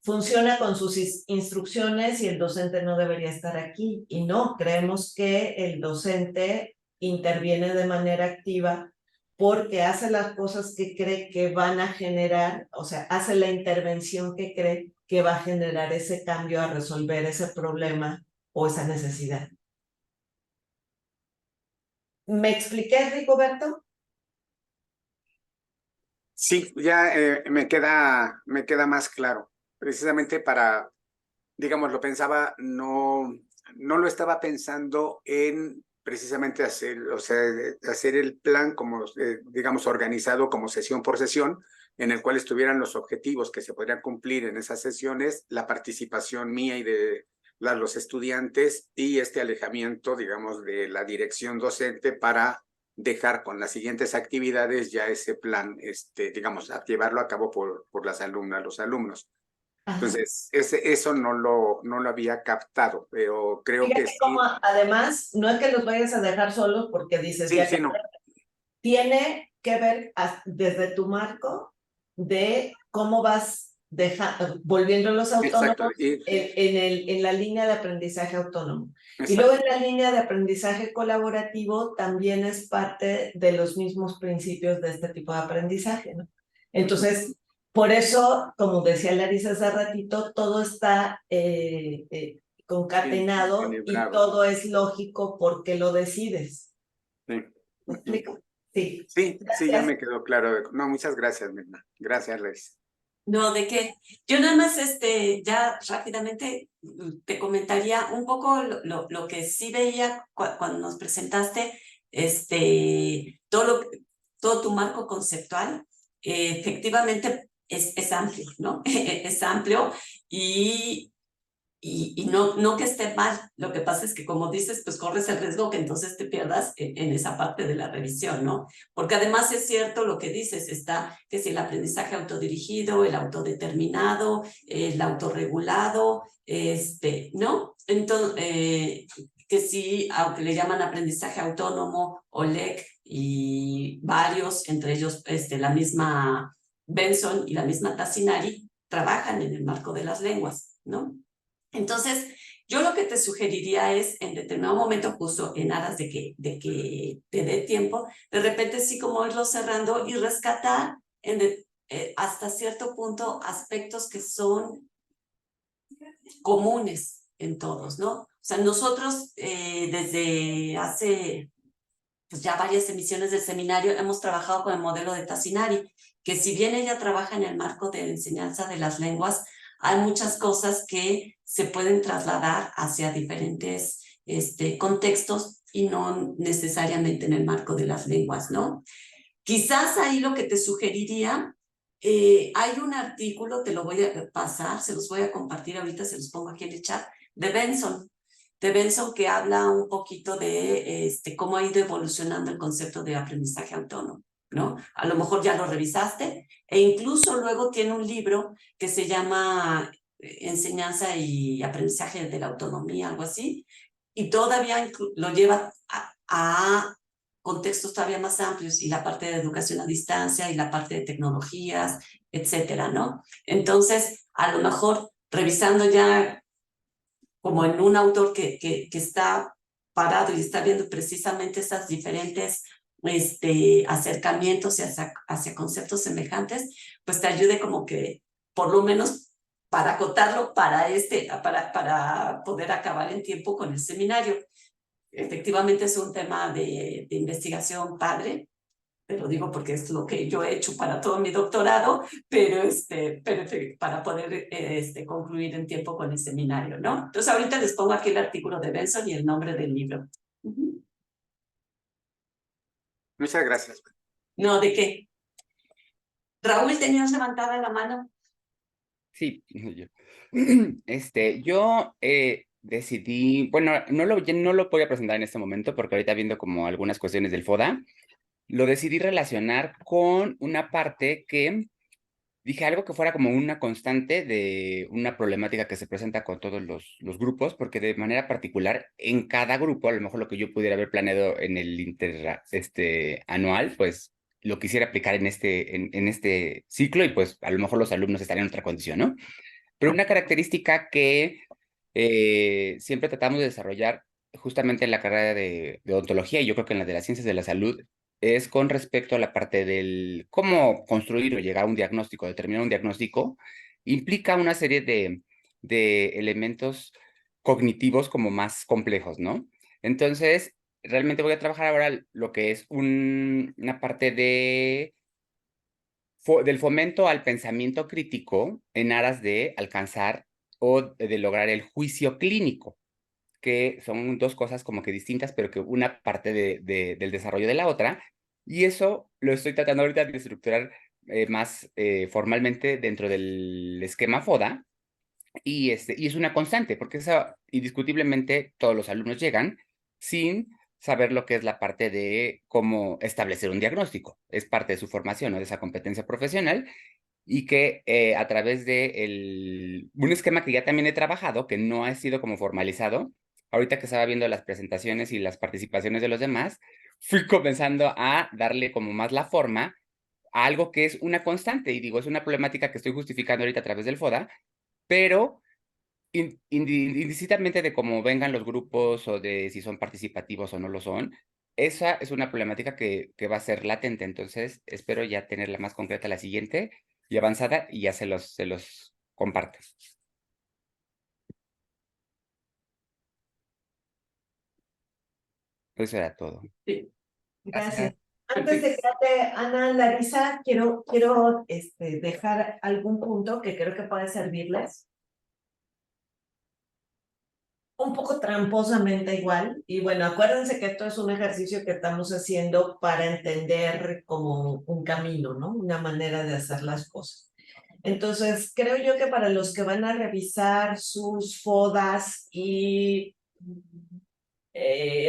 funciona con sus instrucciones y el docente no debería estar aquí. Y no, creemos que el docente interviene de manera activa porque hace las cosas que cree que van a generar, o sea, hace la intervención que cree que va a generar ese cambio a resolver ese problema o esa necesidad. ¿Me expliqué, Rigoberto? Sí, ya me queda más claro. Precisamente para, digamos, lo pensaba, no lo estaba pensando en precisamente hacer, o sea, hacer el plan como, digamos, organizado como sesión por sesión, en el cual estuvieran los objetivos que se podrían cumplir en esas sesiones, la participación mía y de los estudiantes y este alejamiento, digamos, de la dirección docente para dejar con las siguientes actividades ya ese plan, digamos, a llevarlo a cabo por las alumnas, los alumnos. Entonces, eso no lo había captado, pero creo Fíjate que sí. cómo, además, no es que los vayas a dejar solos porque dices, Sí, ya sí, que no. tiene que ver desde tu marco de cómo vas volviéndolos Exacto. autónomos en la línea de aprendizaje autónomo. Y Exacto. luego en la línea de aprendizaje colaborativo también es parte de los mismos principios de este tipo de aprendizaje, ¿no? Entonces, por eso, como decía Larisa hace ratito, todo está concatenado y todo es lógico porque lo decides. Sí. ¿Me explico? Sí. Sí, ya Gracias. me quedó claro. No, muchas gracias, Mirna. Gracias, Reis. No, ¿de qué? Yo nada más, ya rápidamente te comentaría un poco lo que sí veía cuando nos presentaste, todo tu marco conceptual, efectivamente es amplio, ¿no? Es amplio y no que esté mal. Lo que pasa es que, como dices, pues corres el riesgo que entonces te pierdas en esa parte de la revisión, ¿no? Porque además es cierto lo que dices, está que si el aprendizaje autodirigido, el autodeterminado, el autorregulado, ¿no? Entonces, que sí, aunque le llaman aprendizaje autónomo o LEC y varios, entre ellos la misma Benson y la misma Tassinari, trabajan en el marco de las lenguas, ¿no? Entonces, yo lo que te sugeriría es, en determinado momento, justo en aras de que te dé tiempo, de repente sí como irlo cerrando y rescatar hasta cierto punto aspectos que son comunes en todos, ¿no? O sea, nosotros desde hace pues ya varias emisiones del seminario hemos trabajado con el modelo de Tassinari, que si bien ella trabaja en el marco de la enseñanza de las lenguas, hay muchas cosas que se pueden trasladar hacia diferentes contextos y no necesariamente en el marco de las lenguas, ¿no? Quizás ahí lo que te sugeriría, hay un artículo, te lo voy a pasar, se los voy a compartir ahorita, se los pongo aquí en el chat, de Benson que habla un poquito de cómo ha ido evolucionando el concepto de aprendizaje autónomo, ¿no? A lo mejor ya lo revisaste, e incluso luego tiene un libro que se llama Enseñanza y Aprendizaje de la Autonomía, algo así, y todavía lo lleva a contextos todavía más amplios y la parte de educación a distancia y la parte de tecnologías, etcétera, ¿no? Entonces, a lo mejor revisando ya como en un autor que está parado y está viendo precisamente esas diferentes acercamientos hacia conceptos semejantes, pues te ayude como que por lo menos para acotarlo para poder acabar en tiempo con el seminario. Efectivamente es un tema de investigación padre, te lo digo porque es lo que yo he hecho para todo mi doctorado, pero para poder concluir en tiempo con el seminario, ¿no? Entonces ahorita les pongo aquí el artículo de Benson y el nombre del libro. Muchas gracias. No, ¿de qué? Raúl, ¿tenías levantada la mano? Sí, yo. Yo decidí, bueno, no lo voy a presentar en este momento porque ahorita viendo como algunas cuestiones del FODA, lo decidí relacionar con una parte que dije algo que fuera como una constante de una problemática que se presenta con todos los grupos, porque de manera particular en cada grupo, a lo mejor lo que yo pudiera haber planeado en el anual, pues lo quisiera aplicar en este ciclo y pues a lo mejor los alumnos estarían en otra condición, ¿no? Pero una característica que siempre tratamos de desarrollar justamente en la carrera de odontología y yo creo que en la de las ciencias de la salud es con respecto a la parte del cómo construir o llegar a un diagnóstico, determinar un diagnóstico, implica una serie de elementos cognitivos como más complejos, ¿no? Entonces, realmente voy a trabajar ahora lo que es una parte del fomento al pensamiento crítico en aras de alcanzar o de lograr el juicio clínico, que son dos cosas como que distintas, pero que una parte del desarrollo de la otra, y eso lo estoy tratando ahorita de estructurar más formalmente dentro del esquema FODA, y es una constante, porque eso indiscutiblemente todos los alumnos llegan sin saber lo que es la parte de cómo establecer un diagnóstico. Es parte de su formación o de esa competencia profesional y que a través de un esquema que ya también he trabajado, que no ha sido como formalizado, ahorita que estaba viendo las presentaciones y las participaciones de los demás, fui comenzando a darle como más la forma a algo que es una constante, y digo, es una problemática que estoy justificando ahorita a través del FODA, pero indistintamente de cómo vengan los grupos o de si son participativos o no lo son, esa es una problemática que va a ser latente, entonces espero ya tenerla más concreta la siguiente y avanzada y ya se los comparto. Eso era todo. Sí. Gracias. Antes de que Ana, Larisa, quiero dejar algún punto que creo que puede servirles. Un poco tramposamente igual, y bueno, acuérdense que esto es un ejercicio que estamos haciendo para entender como un camino, ¿no? Una manera de hacer las cosas. Entonces, creo yo que para los que van a revisar sus FODAs y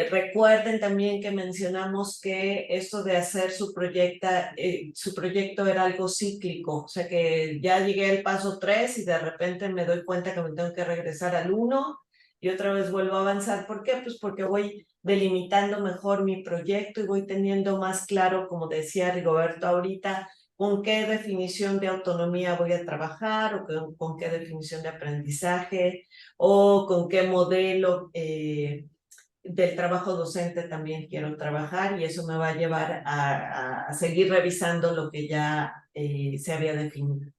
recuerden también que mencionamos que esto de hacer su proyecto era algo cíclico, o sea que ya llegué al paso 3 y de repente me doy cuenta que me tengo que regresar al 1 y otra vez vuelvo a avanzar. ¿Por qué? Pues porque voy delimitando mejor mi proyecto y voy teniendo más claro, como decía Rigoberto ahorita, con qué definición de autonomía voy a trabajar o con qué definición de aprendizaje o con qué modelo del trabajo docente también quiero trabajar, y eso me va a llevar a seguir revisando lo que ya se había definido.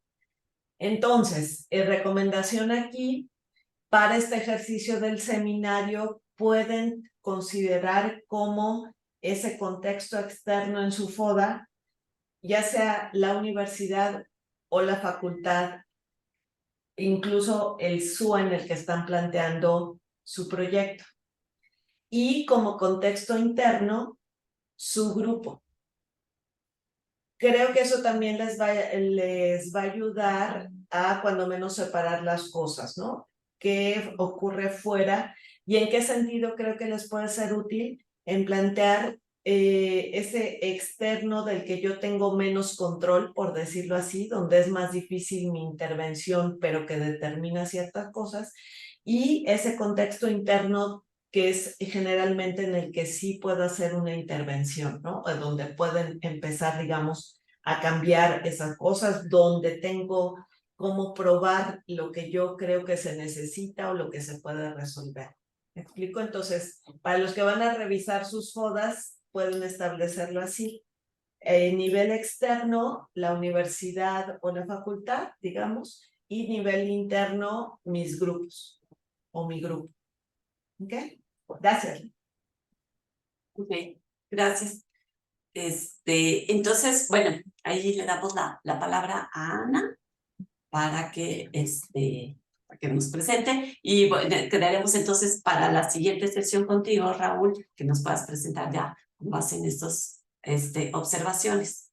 Entonces, recomendación aquí para este ejercicio del seminario, pueden considerar cómo ese contexto externo en su FODA, ya sea la universidad o la facultad, incluso el SUA en el que están planteando su proyecto, y como contexto interno, su grupo. Creo que eso también les va a ayudar a cuando menos separar las cosas, ¿no? ¿Qué ocurre fuera y en qué sentido creo que les puede ser útil en plantear ese externo del que yo tengo menos control, por decirlo así, donde es más difícil mi intervención, pero que determina ciertas cosas, y ese contexto interno que es generalmente en el que sí puedo hacer una intervención, ¿no? Donde pueden empezar, digamos, a cambiar esas cosas, donde tengo cómo probar lo que yo creo que se necesita o lo que se puede resolver. ¿Me explico? Entonces, para los que van a revisar sus FODAs, pueden establecerlo así. Nivel externo, la universidad o la facultad, digamos, y nivel interno, mis grupos o mi grupo. ¿Ok? Gracias. Ok, gracias. Entonces, bueno, ahí le damos la palabra a Ana para que, para que nos presente, y bueno, quedaremos entonces para la siguiente sesión contigo, Raúl, que nos puedas presentar ya con base en estas observaciones.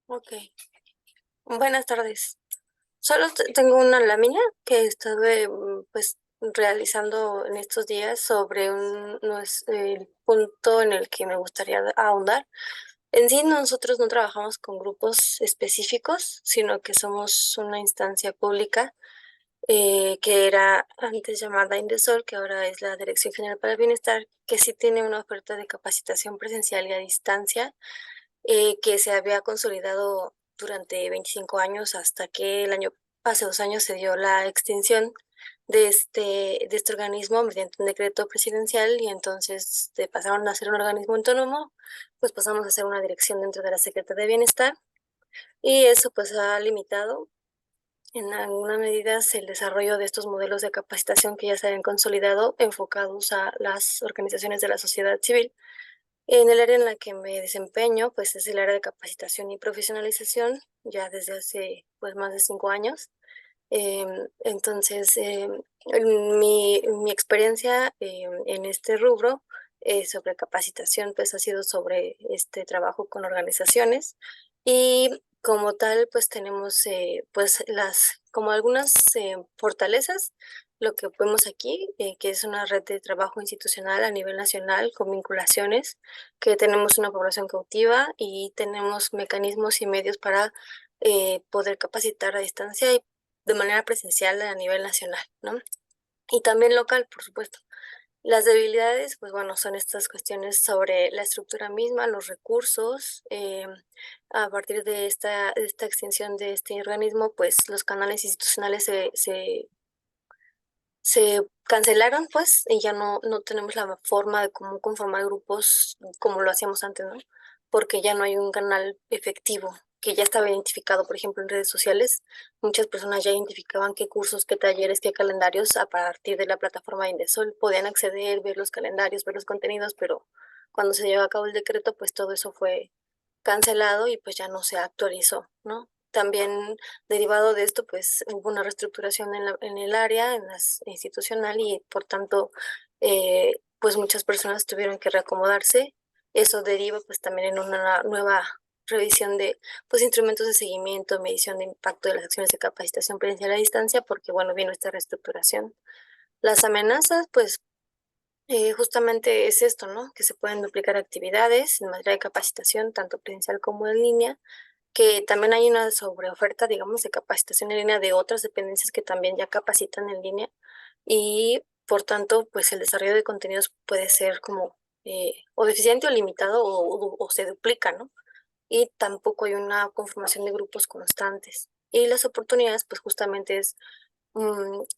Ok, buenas tardes. Solo tengo una lámina que he estado pues realizando en estos días sobre el punto en el que me gustaría ahondar. En sí, nosotros no trabajamos con grupos específicos, sino que somos una instancia pública que era antes llamada Indesol, que ahora es la Dirección General para el Bienestar, que sí tiene una oferta de capacitación presencial y a distancia que se había consolidado durante 25 años hasta que hace 2 años se dio la extinción de este organismo mediante un decreto presidencial, y entonces pasaron a ser un organismo autónomo, pues pasamos a ser una dirección dentro de la Secretaría de Bienestar, y eso pues ha limitado en alguna medida el desarrollo de estos modelos de capacitación que ya se habían consolidado enfocados a las organizaciones de la sociedad civil. En el área en la que me desempeño, pues es el área de capacitación y profesionalización, ya desde hace pues más de 5 años. Entonces, mi experiencia en este rubro sobre capacitación, pues ha sido sobre este trabajo con organizaciones, y como tal, pues tenemos pues como algunas fortalezas, lo que vemos aquí, que es una red de trabajo institucional a nivel nacional con vinculaciones, que tenemos una población cautiva y tenemos mecanismos y medios para poder capacitar a distancia y de manera presencial a nivel nacional, ¿no? Y también local, por supuesto. Las debilidades, pues bueno, son estas cuestiones sobre la estructura misma, los recursos. A partir de esta extinción de este organismo, pues los canales institucionales se cancelaron, pues, y ya no tenemos la forma de cómo conformar grupos como lo hacíamos antes, ¿no? Porque ya no hay un canal efectivo que ya estaba identificado, por ejemplo, en redes sociales. Muchas personas ya identificaban qué cursos, qué talleres, qué calendarios a partir de la plataforma de Indesol. Podían acceder, ver los calendarios, ver los contenidos, pero cuando se llevó a cabo el decreto, pues todo eso fue cancelado y pues ya no se actualizó, ¿no? También derivado de esto, pues hubo una reestructuración en el área, institucional, y por tanto, pues muchas personas tuvieron que reacomodarse. Eso deriva pues también en una nueva revisión de pues instrumentos de seguimiento, medición de impacto de las acciones de capacitación presencial a distancia, porque bueno, vino esta reestructuración. Las amenazas, pues justamente es esto, ¿no? Que se pueden duplicar actividades en materia de capacitación, tanto presencial como en línea, que también hay una sobreoferta, digamos, de capacitación en línea de otras dependencias que también ya capacitan en línea, y por tanto, pues el desarrollo de contenidos puede ser como o deficiente o limitado o se duplica, ¿no? Y tampoco hay una conformación de grupos constantes. Y las oportunidades, pues justamente es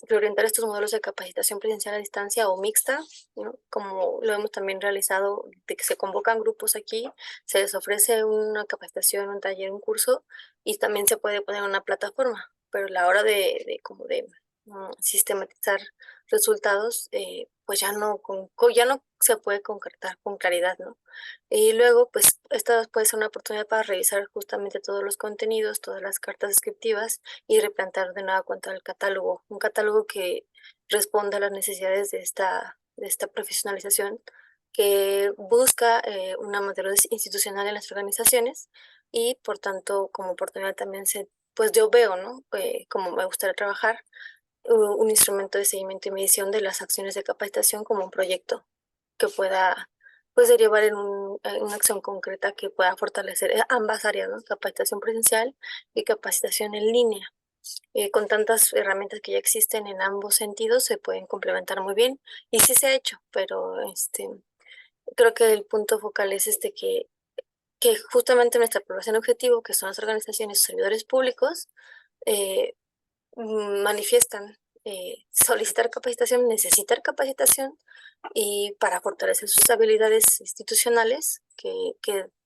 reorientar estos modelos de capacitación presencial a distancia o mixta, ¿no? Como lo hemos también realizado, de que se convocan grupos aquí, se les ofrece una capacitación, un taller, un curso, y también se puede poner una plataforma, pero a la hora de sistematizar resultados, pues ya no se puede concretar con claridad, ¿no? Y luego, pues, esta puede ser una oportunidad para revisar justamente todos los contenidos, todas las cartas descriptivas, y replantear de nueva cuenta el catálogo, un catálogo que responda a las necesidades de esta profesionalización, que busca una madurez institucional en las organizaciones, y por tanto, como oportunidad también pues yo veo, ¿no? Como me gustaría trabajar, un instrumento de seguimiento y medición de las acciones de capacitación como un proyecto que pueda pues derivar en una acción concreta que pueda fortalecer ambas áreas, ¿no? Capacitación presencial y capacitación en línea. Con tantas herramientas que ya existen en ambos sentidos, se pueden complementar muy bien, y sí se ha hecho, pero creo que el punto focal es que justamente nuestra población objetivo, que son las organizaciones y servidores públicos, manifiestan solicitar capacitación, necesitar capacitación, y para fortalecer sus habilidades institucionales que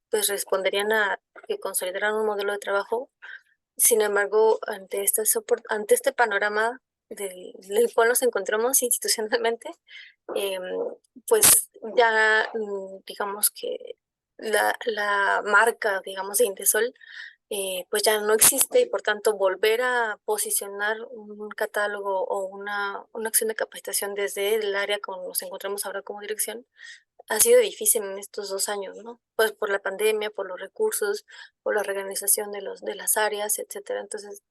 pues responderían a que consolidaran un modelo de trabajo. Sin embargo, ante este panorama del cual nos encontramos institucionalmente, em, pues ya digamos que la marca, digamos, de Indesol pues ya no existe, y por tanto volver a posicionar un catálogo o una acción de capacitación desde el área como nos encontramos ahora como dirección ha sido difícil en estos 2 años, ¿no? Pues por la pandemia, por los recursos, por la reorganización de las áreas, etcétera. Entonces,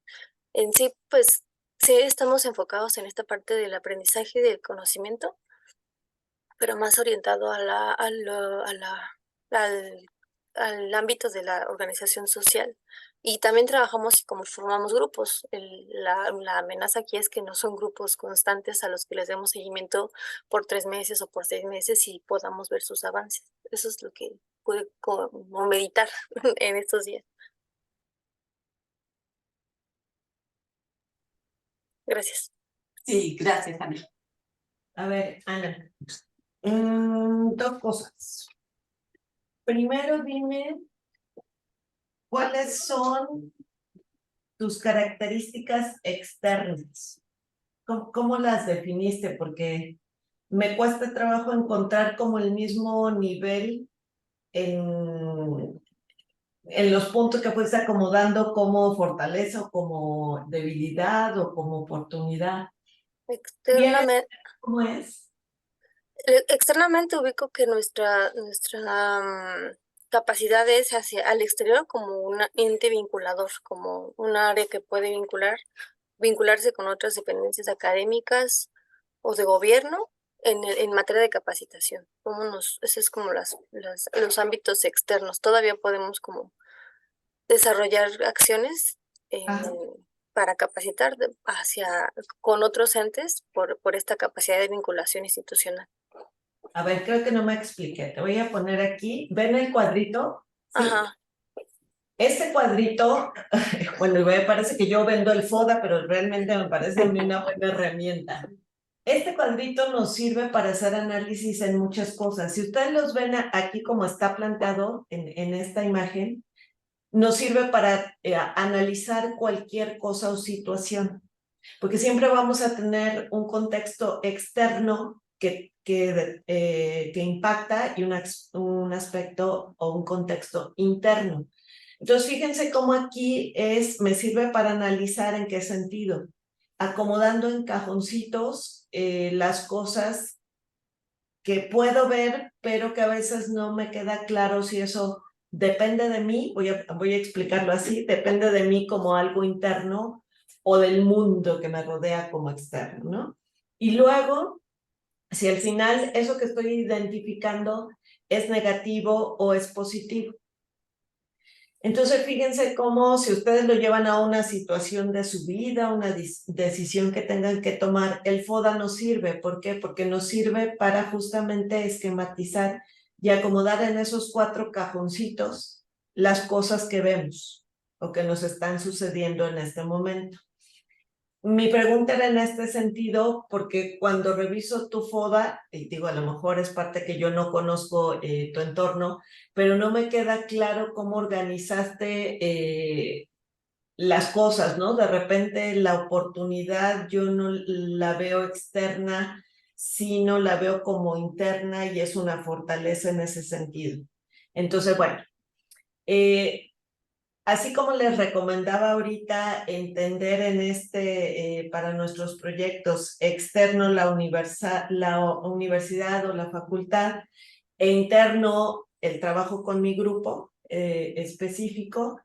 en sí, pues sí estamos enfocados en esta parte del aprendizaje y del conocimiento, pero más orientado al ámbito de la organización social. Y también trabajamos como formamos grupos. La amenaza aquí es que no son grupos constantes a los que les demos seguimiento por 3 meses o por 6 meses y podamos ver sus avances. Eso es lo que pude como meditar en estos días. Gracias. Sí, gracias, Ana. A ver, Ana, 2 cosas. Primero, dime, ¿cuáles son tus características externas? ¿Cómo las definiste? Porque me cuesta trabajo encontrar como el mismo nivel en los puntos que fuiste acomodando como fortaleza o como debilidad o como oportunidad. Externamente, ¿Cómo es? externamente ubico que nuestra capacidad es hacia al exterior como un ente vinculador, como un área que puede vincularse con otras dependencias académicas o de gobierno en materia de capacitación. Ese es como los ámbitos externos. Todavía podemos como desarrollar acciones para capacitar con otros entes por esta capacidad de vinculación institucional. A ver, creo que no me expliqué. Te voy a poner aquí. ¿Ven el cuadrito? ¿Sí? Ajá. Este cuadrito, bueno, me parece que yo vendo el FODA, pero realmente me parece a mí una buena herramienta. Este cuadrito nos sirve para hacer análisis en muchas cosas. Si ustedes los ven aquí como está planteado en esta imagen, nos sirve para analizar cualquier cosa o situación, porque siempre vamos a tener un contexto externo que impacta y un aspecto o un contexto interno. Entonces, fíjense cómo aquí me sirve para analizar en qué sentido, acomodando en cajoncitos las cosas que puedo ver, pero que a veces no me queda claro si eso depende de mí, voy a explicarlo así, depende de mí como algo interno o del mundo que me rodea como externo, ¿no? Y luego, si al final eso que estoy identificando es negativo o es positivo. Entonces, fíjense cómo si ustedes lo llevan a una situación de su vida, una decisión que tengan que tomar, el FODA nos sirve. ¿Por qué? Porque nos sirve para justamente esquematizar y acomodar en esos 4 cajoncitos las cosas que vemos o que nos están sucediendo en este momento. Mi pregunta era en este sentido, porque cuando reviso tu FODA, y digo, a lo mejor es parte que yo no conozco tu entorno, pero no me queda claro cómo organizaste las cosas, ¿no? De repente la oportunidad yo no la veo externa, sino la veo como interna y es una fortaleza en ese sentido. Entonces, bueno, así como les recomendaba ahorita entender en para nuestros proyectos externo la universidad o la facultad e interno el trabajo con mi grupo específico,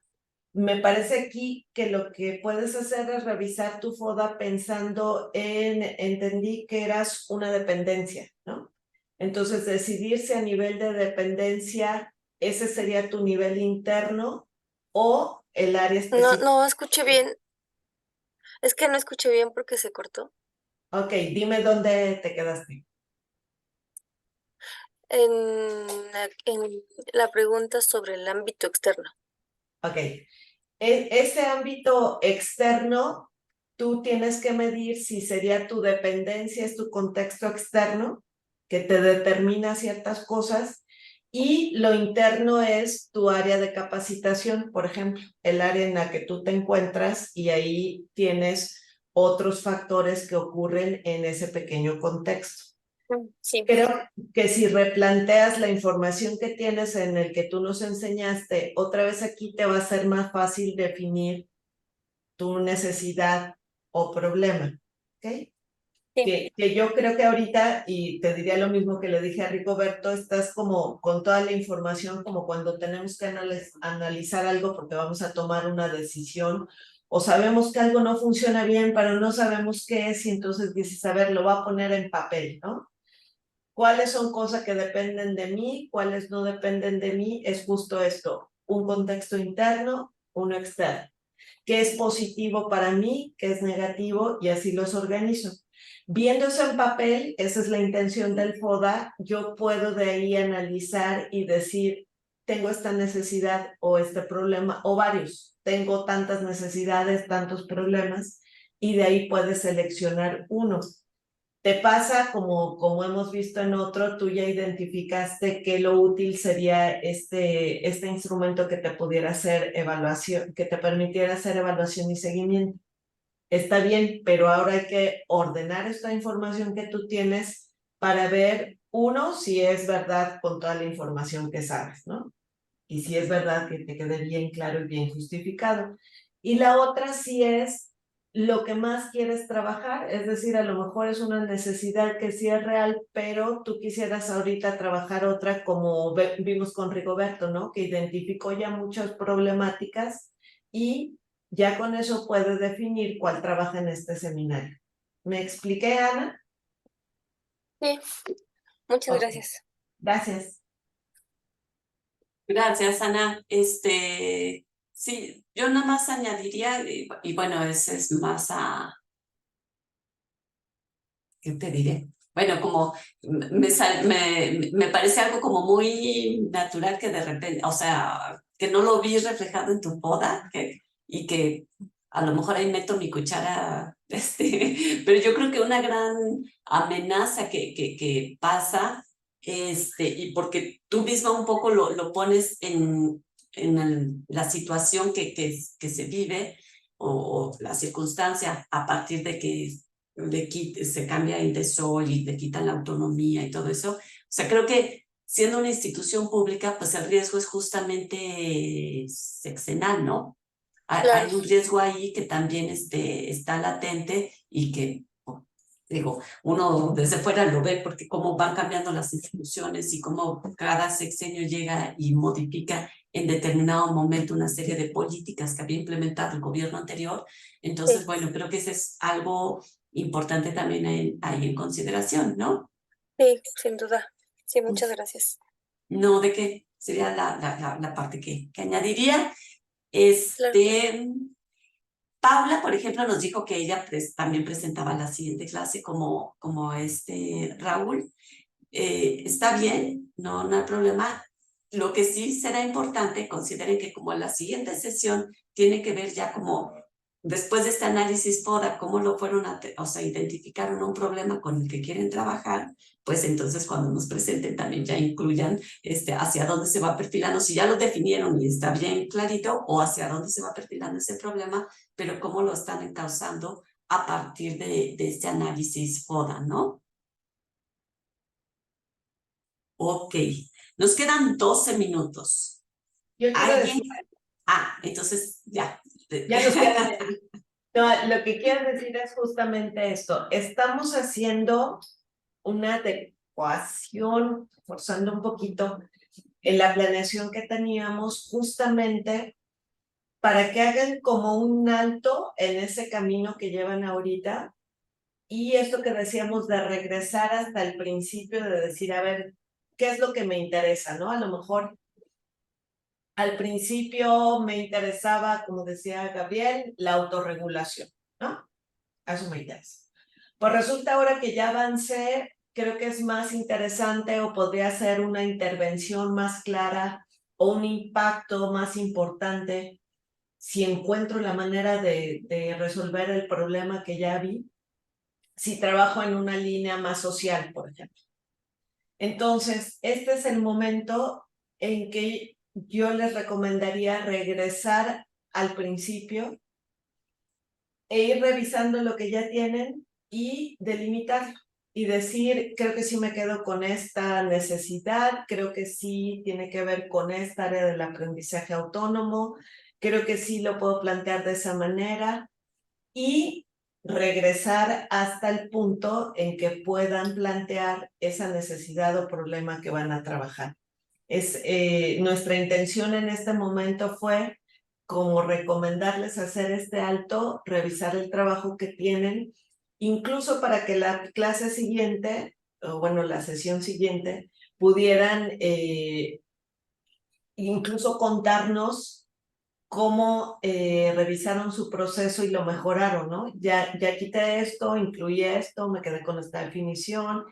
me parece aquí que lo que puedes hacer es revisar tu FODA pensando entendí que eras una dependencia, ¿no? Entonces decidir si a nivel de dependencia ese sería tu nivel interno o el área específica. No escuché bien. Es que no escuché bien porque se cortó. Ok, dime dónde te quedaste. En la pregunta sobre el ámbito externo. Ok, ese ámbito externo, tú tienes que medir si sería tu dependencia, es tu contexto externo que te determina ciertas cosas, y lo interno es tu área de capacitación, por ejemplo, el área en la que tú te encuentras, y ahí tienes otros factores que ocurren en ese pequeño contexto. Sí. Creo que si replanteas la información que tienes en el que tú nos enseñaste, otra vez aquí te va a ser más fácil definir tu necesidad o problema, ¿ok? Sí. Que yo creo que ahorita, y te diría lo mismo que le dije a Rigoberto, estás como con toda la información, como cuando tenemos que analizar algo porque vamos a tomar una decisión, o sabemos que algo no funciona bien, pero no sabemos qué es, y entonces dices, a ver, lo voy a poner en papel, ¿no? ¿Cuáles son cosas que dependen de mí? ¿Cuáles no dependen de mí? Es justo esto, un contexto interno, uno externo. ¿Qué es positivo para mí? ¿Qué es negativo? Y así los organizo. Viendo eso en papel, esa es la intención del FODA, yo puedo de ahí analizar y decir, tengo esta necesidad o este problema, o varios, tengo tantas necesidades, tantos problemas, y de ahí puedes seleccionar uno. Te pasa, como hemos visto en otro, tú ya identificaste que lo útil sería este instrumento que te pudiera hacer evaluación, que te permitiera hacer evaluación y seguimiento. Está bien, pero ahora hay que ordenar esta información que tú tienes para ver, uno, si es verdad con toda la información que sabes, ¿no? Y si es verdad que te quede bien claro y bien justificado. Y la otra sí es lo que más quieres trabajar, es decir, a lo mejor es una necesidad que sí es real, pero tú quisieras ahorita trabajar otra, como vimos con Rigoberto, ¿no? Que identificó ya muchas problemáticas y ya con eso puedes definir cuál trabaja en este seminario. ¿Me expliqué, Ana? Sí, muchas Okay. gracias. Gracias. Gracias, Ana. Sí, yo nada más añadiría, y bueno, ese es más ¿qué te diré? Bueno, como me parece algo como muy natural que de repente, o sea, que no lo vi reflejado en tu boda, y que a lo mejor ahí meto mi cuchara, pero yo creo que una gran amenaza que pasa, y porque tú misma un poco lo pones en la situación que se vive, o la circunstancia a partir de que se cambia Indesol y le quitan la autonomía y todo eso. O sea, creo que siendo una institución pública, pues el riesgo es justamente sexenal, ¿no? Hay un riesgo ahí que también está latente y que, digo, uno desde fuera lo ve porque cómo van cambiando las instituciones y cómo cada sexenio llega y modifica en determinado momento una serie de políticas que había implementado el gobierno anterior. Entonces, bueno, creo que ese es algo importante también ahí en consideración, ¿no? Sí, sin duda. Sí, muchas gracias. No, ¿de qué? Sería la parte que añadiría. Claro. Paula, por ejemplo, nos dijo que ella también presentaba la siguiente clase como Raúl. Está bien, no hay problema. Lo que sí será importante, consideren que como la siguiente sesión tiene que ver ya como después de este análisis FODA, cómo lo fueron identificaron un problema con el que quieren trabajar, pues entonces cuando nos presenten también ya incluyan hacia dónde se va perfilando, si ya lo definieron y está bien clarito, o hacia dónde se va perfilando ese problema, pero cómo lo están encauzando a partir de este análisis FODA, ¿no? Ok, nos quedan 12 minutos. Yo quiero ¿Alguien? decir, Entonces ya. ya nos quedan. No, lo que quiero decir es justamente esto. Estamos haciendo una adecuación, forzando un poquito en la planeación que teníamos justamente para que hagan como un alto en ese camino que llevan ahorita. Y esto que decíamos de regresar hasta el principio, de decir, a ver, ¿qué es lo que me interesa, no? A lo mejor al principio me interesaba, como decía Gabriel, la autorregulación, ¿no? Eso me interesa. Pues resulta ahora que ya avancé, creo que es más interesante o podría ser una intervención más clara o un impacto más importante si encuentro la manera de resolver el problema que ya vi, si trabajo en una línea más social, por ejemplo. Entonces, este es el momento en que yo les recomendaría regresar al principio e ir revisando lo que ya tienen y delimitarlo y decir, creo que sí me quedo con esta necesidad, creo que sí tiene que ver con esta área del aprendizaje autónomo, creo que sí lo puedo plantear de esa manera y regresar hasta el punto en que puedan plantear esa necesidad o problema que van a trabajar. Nuestra intención en este momento fue como recomendarles hacer este alto, revisar el trabajo que tienen, incluso para que la clase siguiente, o bueno, la sesión siguiente, pudieran incluso contarnos cómo revisaron su proceso y lo mejoraron, ¿no? Ya quité esto, incluí esto, me quedé con esta definición,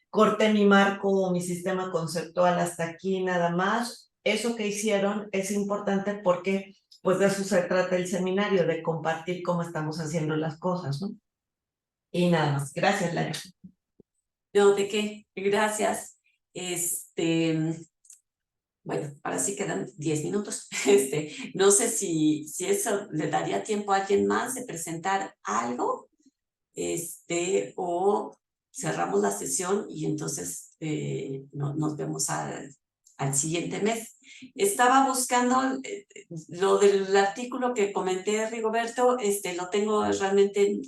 corté mi marco o mi sistema conceptual hasta aquí nada más. Eso que hicieron es importante porque pues de eso se trata el seminario, de compartir cómo estamos haciendo las cosas, ¿no? Y nada más. Gracias, Lara. No, ¿de qué? Gracias. Bueno, ahora sí quedan 10 minutos. No sé si eso le daría tiempo a alguien más de presentar algo, o cerramos la sesión y entonces nos vemos al siguiente mes. Estaba buscando lo del artículo que comenté, Rigoberto, lo tengo realmente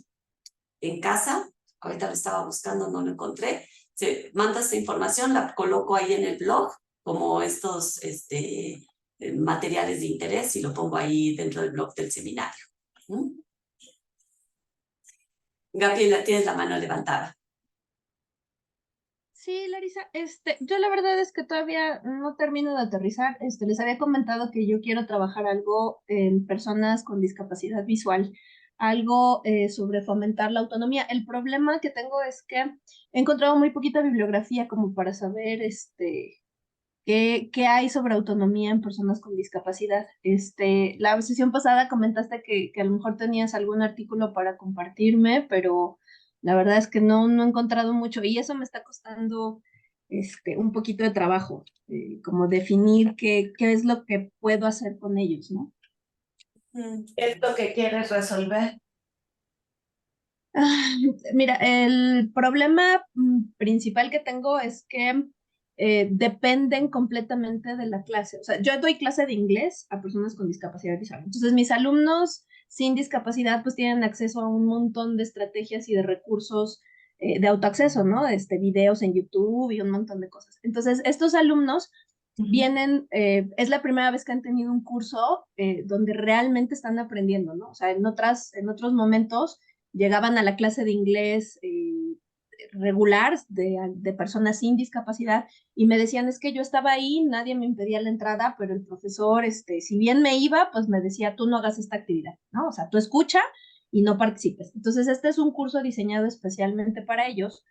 en casa. Ahorita lo estaba buscando, no lo encontré. Se manda esta información, la coloco ahí en el blog como estos materiales de interés y lo pongo ahí dentro del blog del seminario. Gabriela, tienes la mano levantada. Sí, Larisa, yo la verdad es que todavía no termino de aterrizar. Les había comentado que yo quiero trabajar algo en personas con discapacidad visual, algo sobre fomentar la autonomía. El problema que tengo es que he encontrado muy poquita bibliografía como para saber, ¿qué hay sobre autonomía en personas con discapacidad? La sesión pasada comentaste que a lo mejor tenías algún artículo para compartirme, pero la verdad es que no he encontrado mucho y eso me está costando un poquito de trabajo, como definir qué es lo que puedo hacer con ellos, ¿no? ¿Es lo que quieres resolver? Mira, el problema principal que tengo es que dependen completamente de la clase. O sea, yo doy clase de inglés a personas con discapacidad visual. Entonces, mis alumnos sin discapacidad pues tienen acceso a un montón de estrategias y de recursos de autoacceso, ¿no? Videos en YouTube y un montón de cosas. Entonces, estos alumnos vienen, es la primera vez que han tenido un curso donde realmente están aprendiendo, ¿no? O sea, en otros momentos llegaban a la clase de inglés regular de personas sin discapacidad y me decían, es que yo estaba ahí, nadie me impedía la entrada, pero el profesor, si bien me iba, pues me decía, tú no hagas esta actividad, ¿no? O sea, tú escucha y no participes. Entonces, este es un curso diseñado especialmente para ellos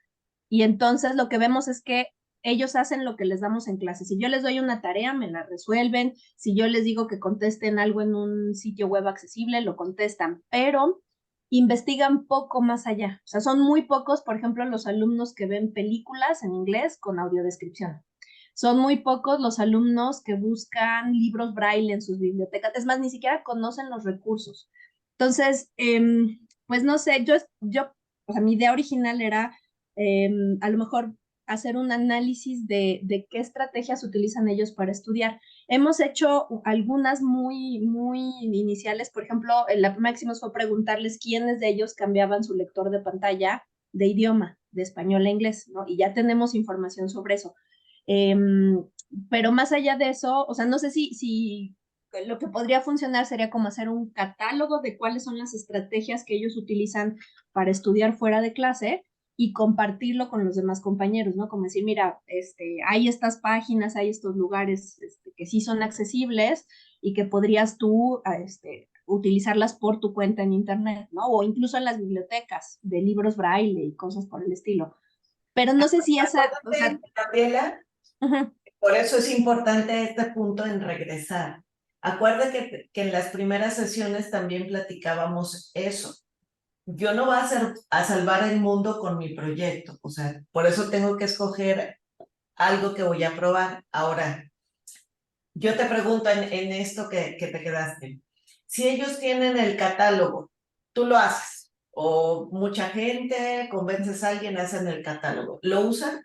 y entonces lo que vemos es que ellos hacen lo que les damos en clase. Si yo les doy una tarea, me la resuelven. Si yo les digo que contesten algo en un sitio web accesible, lo contestan, pero investigan poco más allá. O sea, son muy pocos, por ejemplo, los alumnos que ven películas en inglés con audiodescripción. Son muy pocos los alumnos que buscan libros braille en sus bibliotecas. Es más, ni siquiera conocen los recursos. Entonces, pues no sé, o sea, mi idea original era a lo mejor hacer un análisis de qué estrategias utilizan ellos para estudiar. Hemos hecho algunas muy iniciales, por ejemplo, la primera que hicimos fue preguntarles quiénes de ellos cambiaban su lector de pantalla de idioma, de español a inglés, ¿no? Y ya tenemos información sobre eso. Pero más allá de eso, o sea, no sé si lo que podría funcionar sería como hacer un catálogo de cuáles son las estrategias que ellos utilizan para estudiar fuera de clase y compartirlo con los demás compañeros, ¿no? Como decir, mira, hay estas páginas, hay estos lugares que sí son accesibles y que podrías tú utilizarlas por tu cuenta en internet, ¿no? O incluso en las bibliotecas de libros braille y cosas por el estilo. Pero no sé si esa, o sea, Gabriela, por eso es importante este punto en regresar. Acuérdate que en las primeras sesiones también platicábamos eso. Yo no voy a salvar el mundo con mi proyecto, o sea, por eso tengo que escoger algo que voy a probar. Ahora, yo te pregunto en esto que te quedaste, si ellos tienen el catálogo, tú lo haces, o mucha gente, convences a alguien, hacen el catálogo, ¿lo usan?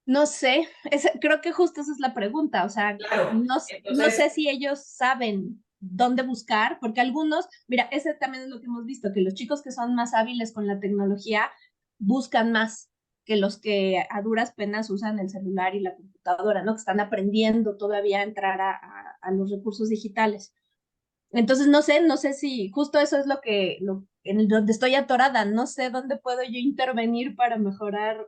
no sé, creo que justo esa es la pregunta, o sea, Claro, no entonces, sé si ellos saben dónde buscar, porque algunos, mira, ese también es lo que hemos visto, que los chicos que son más hábiles con la tecnología buscan más que los que a duras penas usan el celular y la computadora, ¿no? Que están aprendiendo todavía a entrar a los recursos digitales. Entonces, no sé si justo eso es en donde estoy atorada, no sé dónde puedo yo intervenir para mejorar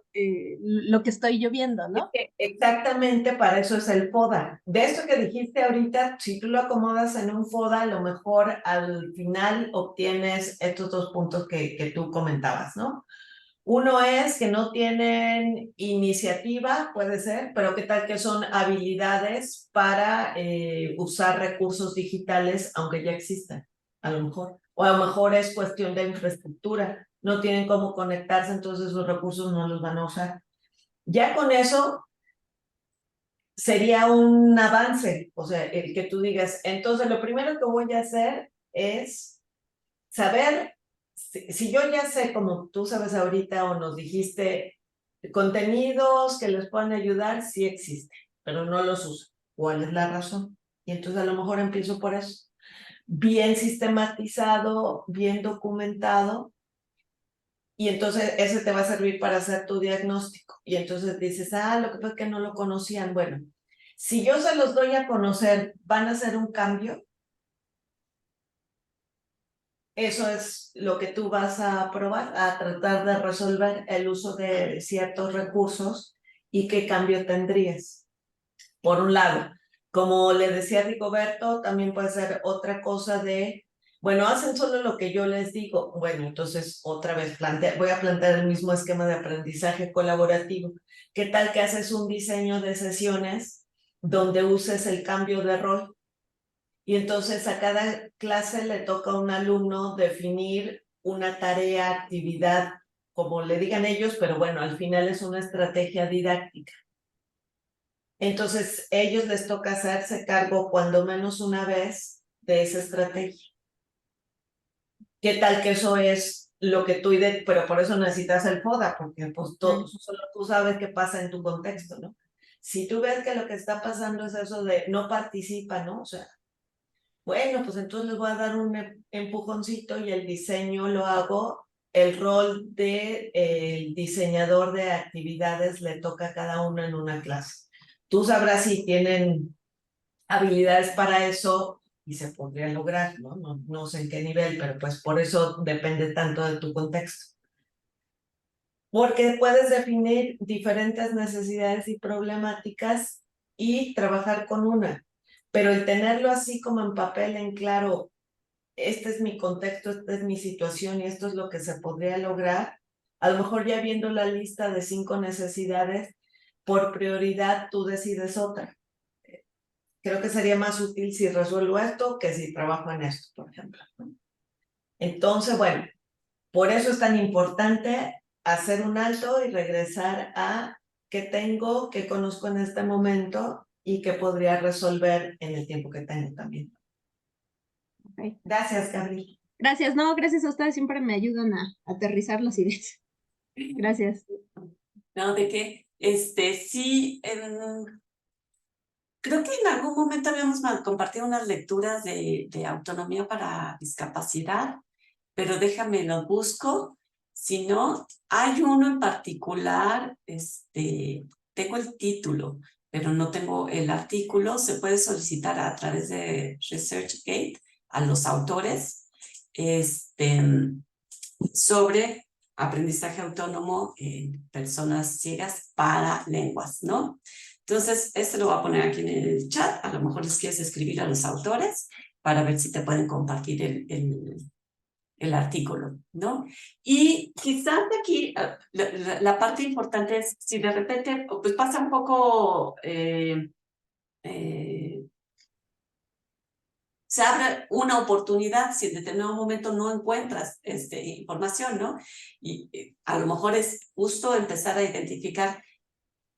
lo que estoy yo viendo, ¿no? exactamente para eso es el FODA. De esto que dijiste ahorita, si tú lo acomodas en un FODA, a lo mejor al final obtienes estos dos puntos que tú comentabas, ¿no? Uno es que no tienen iniciativa, puede ser, pero qué tal que son habilidades para usar recursos digitales, aunque ya existan, a lo mejor. O a lo mejor es cuestión de infraestructura, no tienen cómo conectarse, entonces los recursos no los van a usar. Ya con eso sería un avance, o sea, el que tú digas, entonces lo primero que voy a hacer es saber, si yo ya sé, como tú sabes ahorita o nos dijiste, contenidos que les puedan ayudar, sí existen, pero no los uso. ¿Cuál es la razón? Y entonces a lo mejor empiezo por eso. Bien sistematizado, bien documentado, y entonces ese te va a servir para hacer tu diagnóstico. Y entonces dices, lo que pasa es que no lo conocían. Bueno, si yo se los doy a conocer, ¿van a hacer un cambio? Eso es lo que tú vas a probar, a tratar de resolver el uso de ciertos recursos y qué cambio tendrías. Por un lado, como le decía Rigoberto, también puede ser otra cosa de, bueno, hacen solo lo que yo les digo. Bueno, entonces otra vez voy a plantear el mismo esquema de aprendizaje colaborativo. ¿Qué tal que haces un diseño de sesiones donde uses el cambio de rol? Y entonces a cada clase le toca a un alumno definir una tarea, actividad, como le digan ellos, pero bueno, al final es una estrategia didáctica. Entonces, ellos les toca hacerse cargo cuando menos una vez de esa estrategia. ¿qué tal que eso es lo que tú pero por eso necesitas el FODA, porque pues solo tú sabes qué pasa en tu contexto, ¿no? Si tú ves que lo que está pasando es eso de no participa, ¿no? O sea, bueno, pues entonces les voy a dar un empujoncito y el diseño lo hago. El rol de el diseñador de actividades le toca a cada uno en una clase. Tú sabrás si tienen habilidades para eso y se podría lograr, ¿no? No sé en qué nivel, pero pues por eso depende tanto de tu contexto. Porque puedes definir diferentes necesidades y problemáticas y trabajar con una, pero el tenerlo así como en papel, en claro, este es mi contexto, esta es mi situación y esto es lo que se podría lograr, a lo mejor ya viendo la lista de 5 necesidades, por prioridad tú decides otra. Creo que sería más útil si resuelvo esto que si trabajo en esto, por ejemplo. Entonces, bueno, por eso es tan importante hacer un alto y regresar a qué tengo, qué conozco en este momento y qué podría resolver en el tiempo que tengo también. Okay. Gracias, Gabriel. Gracias, no, gracias a ustedes, siempre me ayudan a aterrizar las ideas. Gracias. No, de qué, sí, creo que en algún momento habíamos compartido unas lecturas de autonomía para discapacidad, pero déjame lo busco. Si no, hay uno en particular, tengo el título, pero no tengo el artículo. Se puede solicitar a través de ResearchGate a los autores, sobre aprendizaje autónomo en personas ciegas para lenguas, ¿no? Entonces, lo voy a poner aquí en el chat. A lo mejor les quieres escribir a los autores para ver si te pueden compartir el artículo, ¿no? Y quizás aquí la parte importante es si de repente pues pasa un poco, se abre una oportunidad si en determinado momento no encuentras información, ¿no? Y a lo mejor es justo empezar a identificar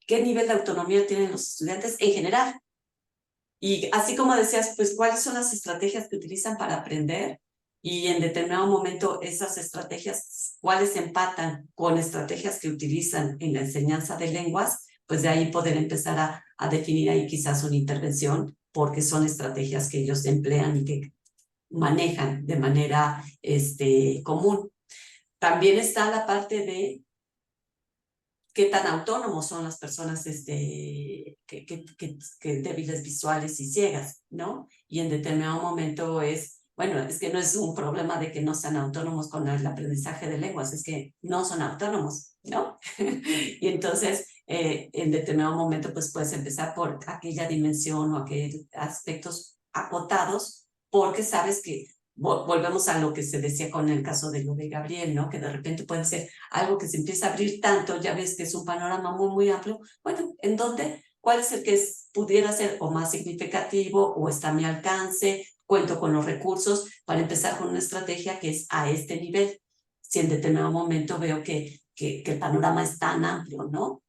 qué nivel de autonomía tienen los estudiantes en general. Y así como decías, pues, ¿cuáles son las estrategias que utilizan para aprender? Y en determinado momento esas estrategias, ¿cuáles empatan con estrategias que utilizan en la enseñanza de lenguas? Pues de ahí poder empezar a definir ahí quizás una intervención, porque son estrategias que ellos emplean y que manejan de manera común. También está la parte de qué tan autónomos son las personas que débiles visuales y ciegas, ¿no? Y en determinado momento bueno, es que no es un problema de que no sean autónomos con el aprendizaje de lenguas, es que no son autónomos, ¿no? Y entonces, en determinado momento, pues puedes empezar por aquella dimensión o aquellos aspectos acotados, porque sabes que volvemos a lo que se decía con el caso de lo de Gabriel, ¿no? Que de repente puede ser algo que se empieza a abrir tanto, ya ves que es un panorama muy, muy amplio. Bueno, ¿en dónde? ¿Cuál es el que pudiera ser o más significativo o está a mi alcance? Cuento con los recursos para empezar con una estrategia que es a este nivel. Si en determinado momento veo que el panorama es tan amplio, ¿no?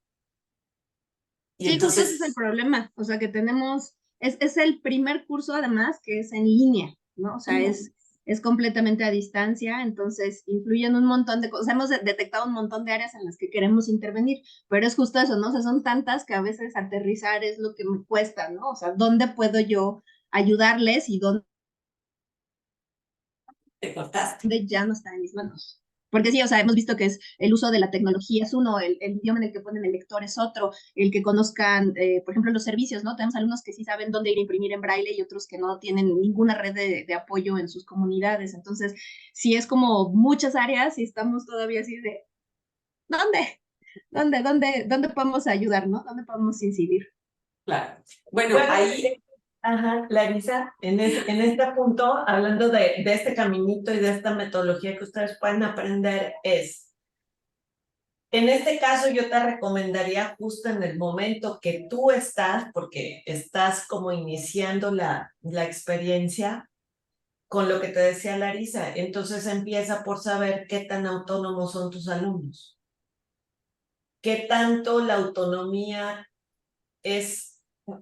Y sí, entonces, justo ese es el problema. O sea, que tenemos, es el primer curso además que es en línea, ¿no? O sea, es completamente a distancia, entonces influyen un montón de cosas. Hemos detectado un montón de áreas en las que queremos intervenir, pero es justo eso, ¿no? O sea, son tantas que a veces aterrizar es lo que me cuesta, ¿no? O sea, ¿dónde puedo yo ayudarles y dónde te cortaste. ya no está en mis manos? Porque sí, o sea, hemos visto que es el uso de la tecnología es uno, el idioma en el que ponen el lector es otro, el que conozcan, por ejemplo, los servicios, ¿no? Tenemos alumnos que sí saben dónde ir a imprimir en braille y otros que no tienen ninguna red de apoyo en sus comunidades. Entonces, sí es como muchas áreas y estamos todavía así de, ¿dónde? ¿Dónde podemos ayudar, no? ¿Dónde podemos incidir? Claro. Bueno, ahí... Ajá, Larisa, en este punto, hablando de este caminito y de esta metodología que ustedes pueden aprender en este caso yo te recomendaría justo en el momento que tú estás, porque estás como iniciando la experiencia, con lo que te decía Larisa, entonces empieza por saber qué tan autónomos son tus alumnos. ¿Qué tanto la autonomía es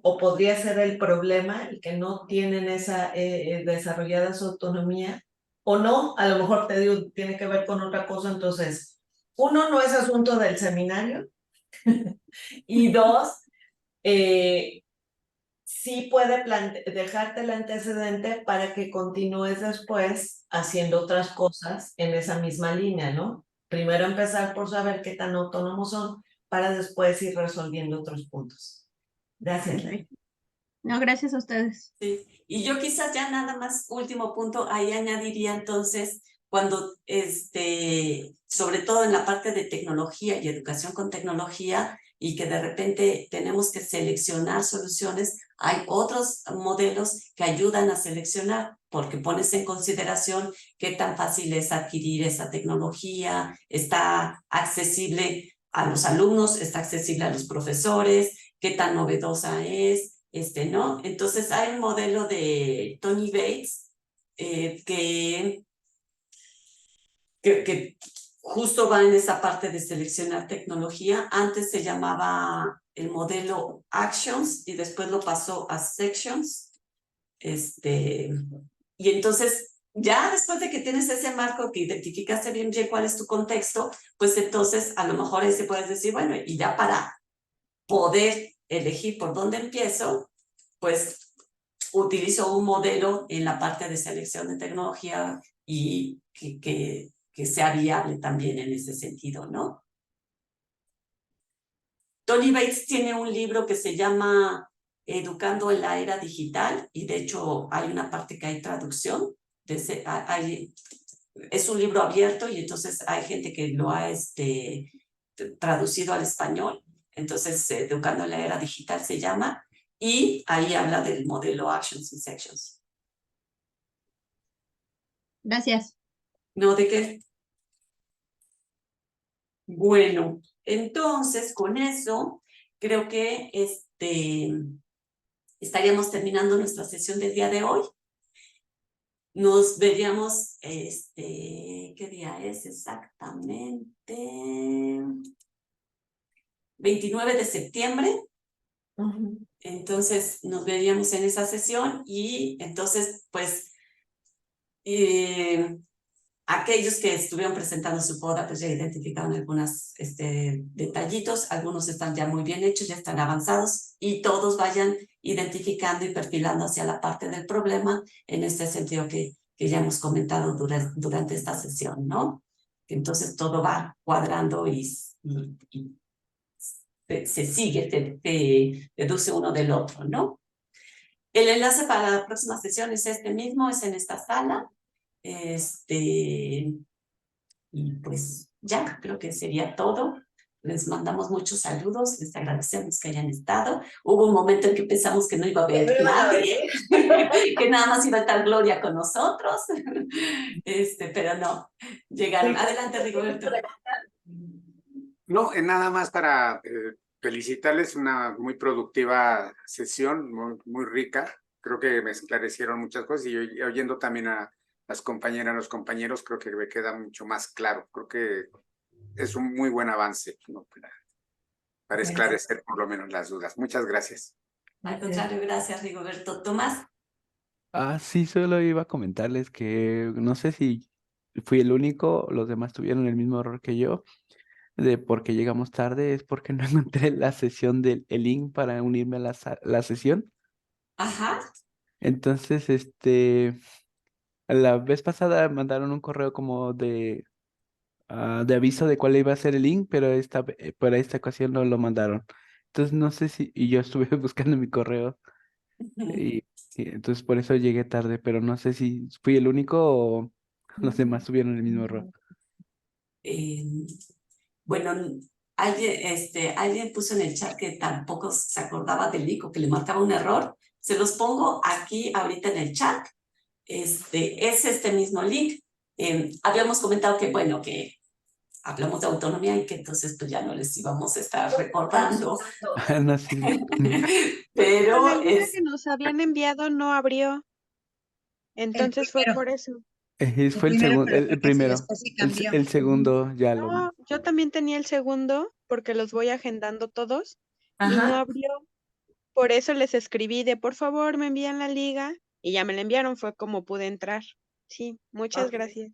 o podría ser el problema, el que no tienen esa desarrollada su autonomía, o no, a lo mejor te digo, tiene que ver con otra cosa. Entonces, uno, no es asunto del seminario, y dos, sí puede dejarte el antecedente para que continúes después haciendo otras cosas en esa misma línea, ¿no? Primero empezar por saber qué tan autónomos son, para después ir resolviendo otros puntos. Gracias. No, gracias a ustedes. Sí. Y yo quizás ya nada más, último punto, ahí añadiría entonces, cuando, sobre todo en la parte de tecnología y educación con tecnología, y que de repente tenemos que seleccionar soluciones, hay otros modelos que ayudan a seleccionar, porque pones en consideración qué tan fácil es adquirir esa tecnología, está accesible a los alumnos, está accesible a los profesores, qué tan novedosa es, ¿no? Entonces hay un modelo de Tony Bates que justo va en esa parte de seleccionar tecnología. Antes se llamaba el modelo Actions y después lo pasó a Sections. Y entonces, ya después de que tienes ese marco, que identificaste bien cuál es tu contexto, pues entonces a lo mejor ahí se puedes decir, bueno, y ya para poder elegir por dónde empiezo, pues utilizo un modelo en la parte de selección de tecnología y que sea viable también en ese sentido, ¿no? Tony Bates tiene un libro que se llama Educando en la Era Digital, y de hecho hay una parte que hay traducción. Es un libro abierto y entonces hay gente que lo ha traducido al español. Entonces, Educando en la Era Digital se llama, y ahí habla del modelo Actions y Sections. Gracias. ¿No de qué? Bueno, entonces con eso creo que estaríamos terminando nuestra sesión del día de hoy. Nos veríamos, ¿qué día es exactamente? 29 de septiembre. Entonces nos veríamos en esa sesión, y entonces pues aquellos que estuvieron presentando su poda pues ya identificaron algunos detallitos, algunos están ya muy bien hechos, ya están avanzados, y todos vayan identificando y perfilando hacia la parte del problema en este sentido que ya hemos comentado durante esta sesión, ¿no? Entonces todo va cuadrando y se sigue, se deduce uno del otro, ¿no? El enlace para la próxima sesión es este mismo, es en esta sala. Y pues ya, creo que sería todo. Les mandamos muchos saludos, les agradecemos que hayan estado. Hubo un momento en que pensamos que no iba a haber nadie, que nada más iba a estar Gloria con nosotros, pero no, llegaron. Adelante, Rigoberto. No, nada más para felicitarles, una muy productiva sesión, muy rica. Creo que me esclarecieron muchas cosas, y oyendo también a las compañeras, los compañeros, creo que me queda mucho más claro. Creo que es un muy buen avance, ¿no? para esclarecer por lo menos las dudas. Muchas gracias. Al contrario, gracias, Rigoberto. Tomás. Sí, solo iba a comentarles que no sé si fui el único, los demás tuvieron el mismo error que yo, de porque llegamos tarde, es porque no encontré la sesión el link para unirme a la sesión. Ajá. Entonces, la vez pasada mandaron un correo como de aviso de cuál iba a ser el link, pero para esta ocasión no lo mandaron. Entonces no sé y yo estuve buscando mi correo y entonces por eso llegué tarde, pero no sé si fui el único o los demás tuvieron el mismo error. Bueno, alguien puso en el chat que tampoco se acordaba del link o que le marcaba un error. Se los pongo aquí ahorita en el chat. Es este mismo link. Habíamos comentado que, bueno, que hablamos de autonomía y que entonces pues ya no les íbamos a estar recordando. No, sí. Pero el que nos habían enviado no abrió. Entonces fue por eso. Fue el segundo, el primero. El segundo ya lo. No, yo también tenía el segundo porque los voy agendando todos. Ajá. Y no abrió. Por eso les escribí de por favor me envían la liga y ya me la enviaron, fue como pude entrar. Sí, muchas Ok. gracias.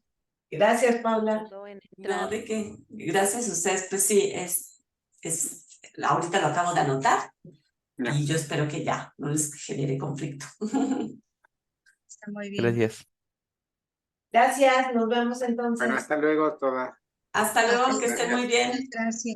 Gracias, Paula. Tardó en No, entrar. de qué. Gracias a ustedes. Pues sí, ahorita lo acabo de anotar Ya. y yo espero que ya no les genere conflicto. Está muy bien. Gracias. Gracias, nos vemos entonces. Bueno, hasta luego todas. Hasta luego, que estén luego. muy bien. Gracias.